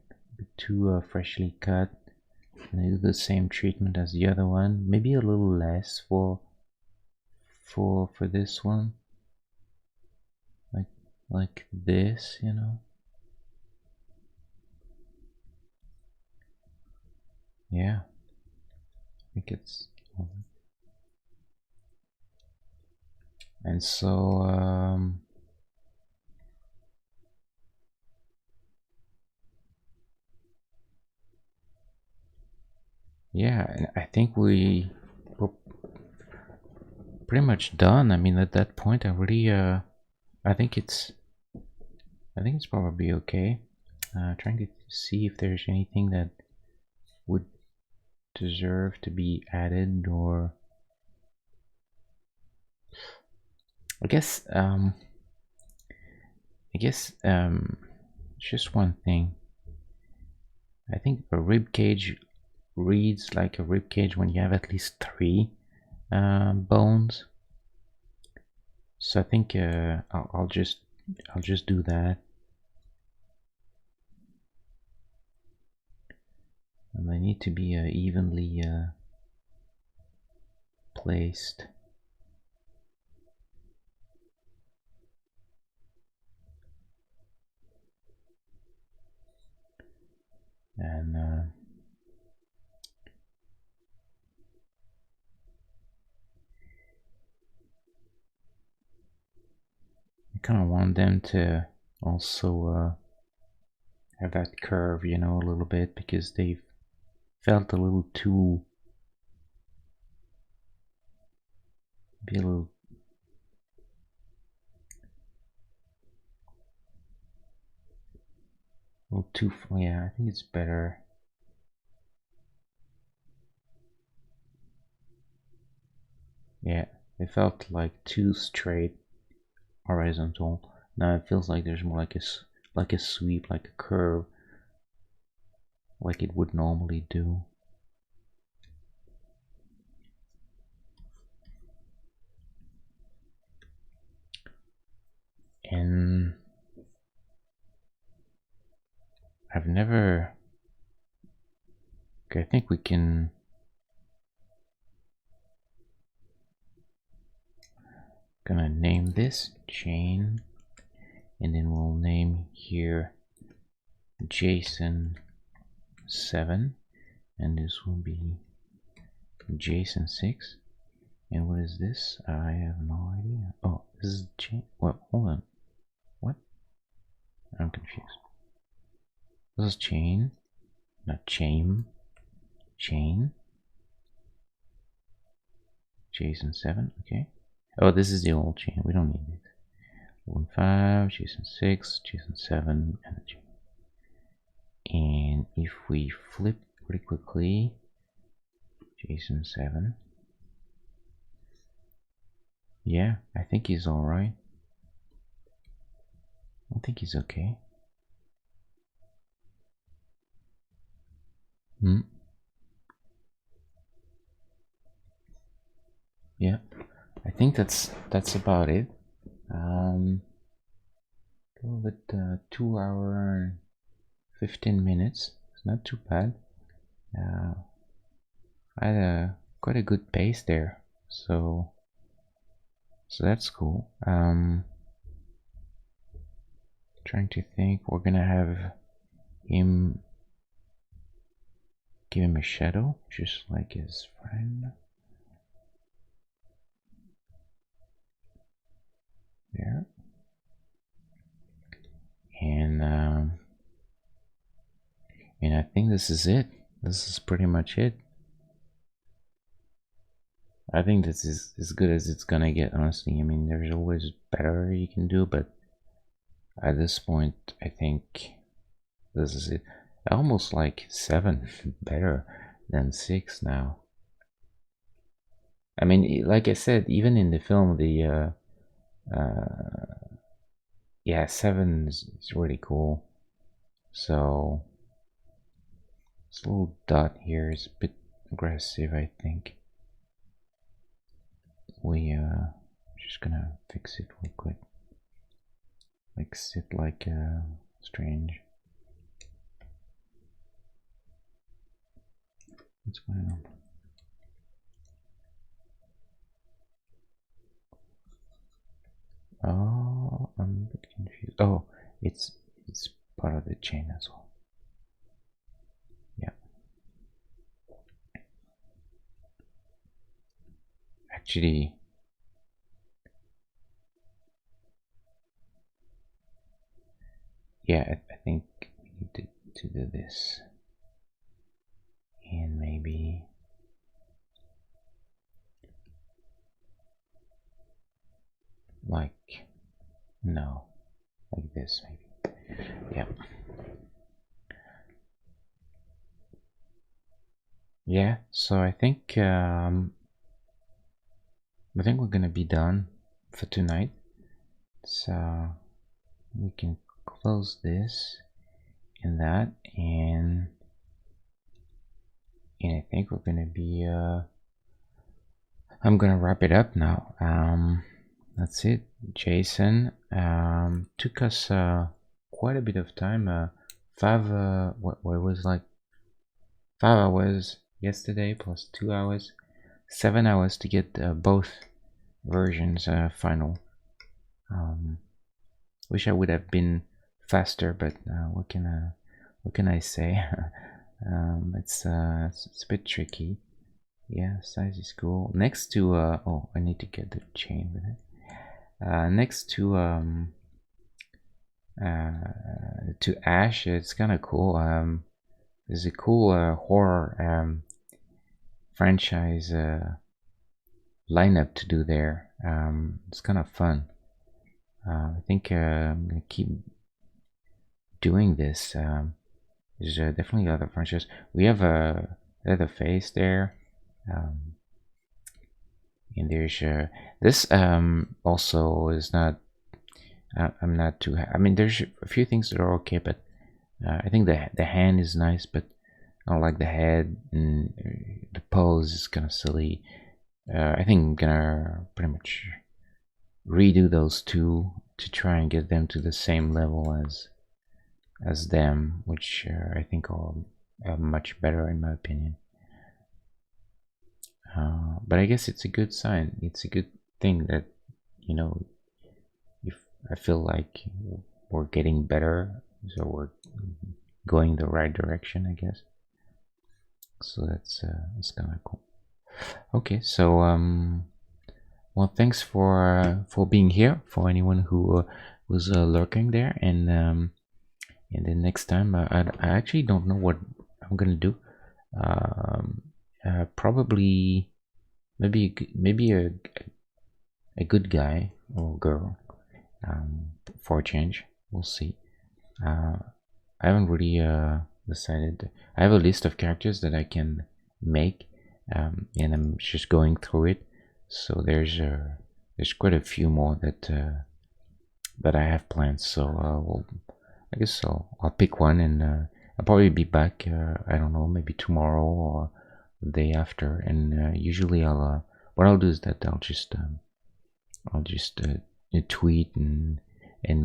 too freshly cut. And I do the same treatment as the other one, maybe a little less for this one, like this, you know. Yeah, I think it's. And so yeah, and I think we're pretty much done. I mean, at that point, I really I think it's probably okay. Trying to see if there's anything that would deserve to be added, or I guess guess just one thing. I think a rib cage reads like a rib cage when you have at least 3 bones. So I think I'll just do that, and they need to be evenly placed. And I kind of want them to also have that curve, you know, a little bit, because they've felt a little too, be a little too, yeah, I think it's better. Yeah, they felt like too straight, horizontal. Now it feels like there's more like a sweep, like a curve, like it would normally do. And I've never, okay, I think we can, gonna name this chain, and then we'll name here Jason 7, and this will be Jason 6. And what is this? I have no idea. Oh, this is chain. Well, hold on. What? I'm confused. This is chain, not chain. Chain. Jason 7. Okay. Oh, this is the old chain. We don't need it. 1 5, Jason 6, Jason 7, and the chain. And if we flip pretty quickly, Jason 7. Yeah, I think he's alright. I think he's okay. Yeah, I think that's about it. A little bit 2 hour and 15 minutes. It's not too bad. I had quite a good pace there, so that's cool. Trying to think, we're gonna have him, give him a shadow, just like his friend. There. And I think this is it. This is pretty much it. I think this is as good as it's gonna get, honestly. I mean, there's always better you can do, but at this point, I think this is it. Almost like 7 better than 6 now. I mean, like I said, even in the film, the yeah, 7 is really cool. So this little dot here is a bit aggressive, I think. We just gonna fix it real quick. Fix it like strange. What's going on? Oh, I'm a bit confused. Oh, it's part of the chain as well. Yeah. Actually, yeah, I think we need to do this. And maybe like, no, like this maybe. Yeah. Yeah, so I think we're gonna be done for tonight. So we can close this and that, and I think we're gonna be I'm gonna wrap it up now. That's it. Jason took us quite a bit of time. What was like 5 hours yesterday plus 2 hours, 7 hours to get both versions final. Wish I would have been faster, but what can I say? It's a bit tricky. Yeah, size is cool. Next to oh, I need to get the chain with it. Next to Ash, it's kind of cool. There's a cool horror franchise lineup to do there. It's kind of fun. I think I'm gonna keep doing this. There's definitely other franchises. We have a Leatherface there, and there's this also is not. I'm not too. I mean, there's a few things that are okay, but I think the hand is nice, but I don't like the head, and the pose is kind of silly. I think I'm gonna pretty much redo those two to try and get them to the same level as them, which I think are much better in my opinion. But I guess it's a good sign. It's a good thing that, you know, if I feel like we're getting better, so we're going the right direction, I guess. So that's kind of cool. Okay, so well, thanks for being here. For anyone who was lurking there, and then next time I actually don't know what I'm gonna do. Probably maybe a good guy or girl for a change. We'll see. I haven't really decided. I have a list of characters that I can make, and I'm just going through it. So there's quite a few more that I have planned. So well, I guess I'll pick one, and I'll probably be back. I don't know, maybe tomorrow or the day after. And usually what I'll do is that I'll just tweet and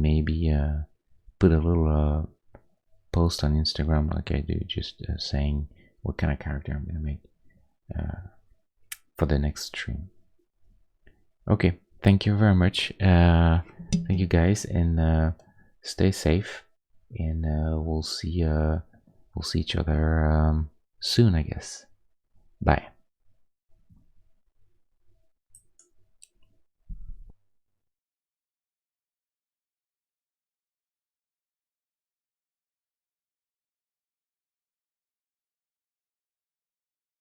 maybe put a little post on Instagram like I do, just saying what kind of character I'm gonna make for the next stream. Okay, thank you very much. Thank you guys, and stay safe. And we'll see each other soon, I guess. Bye.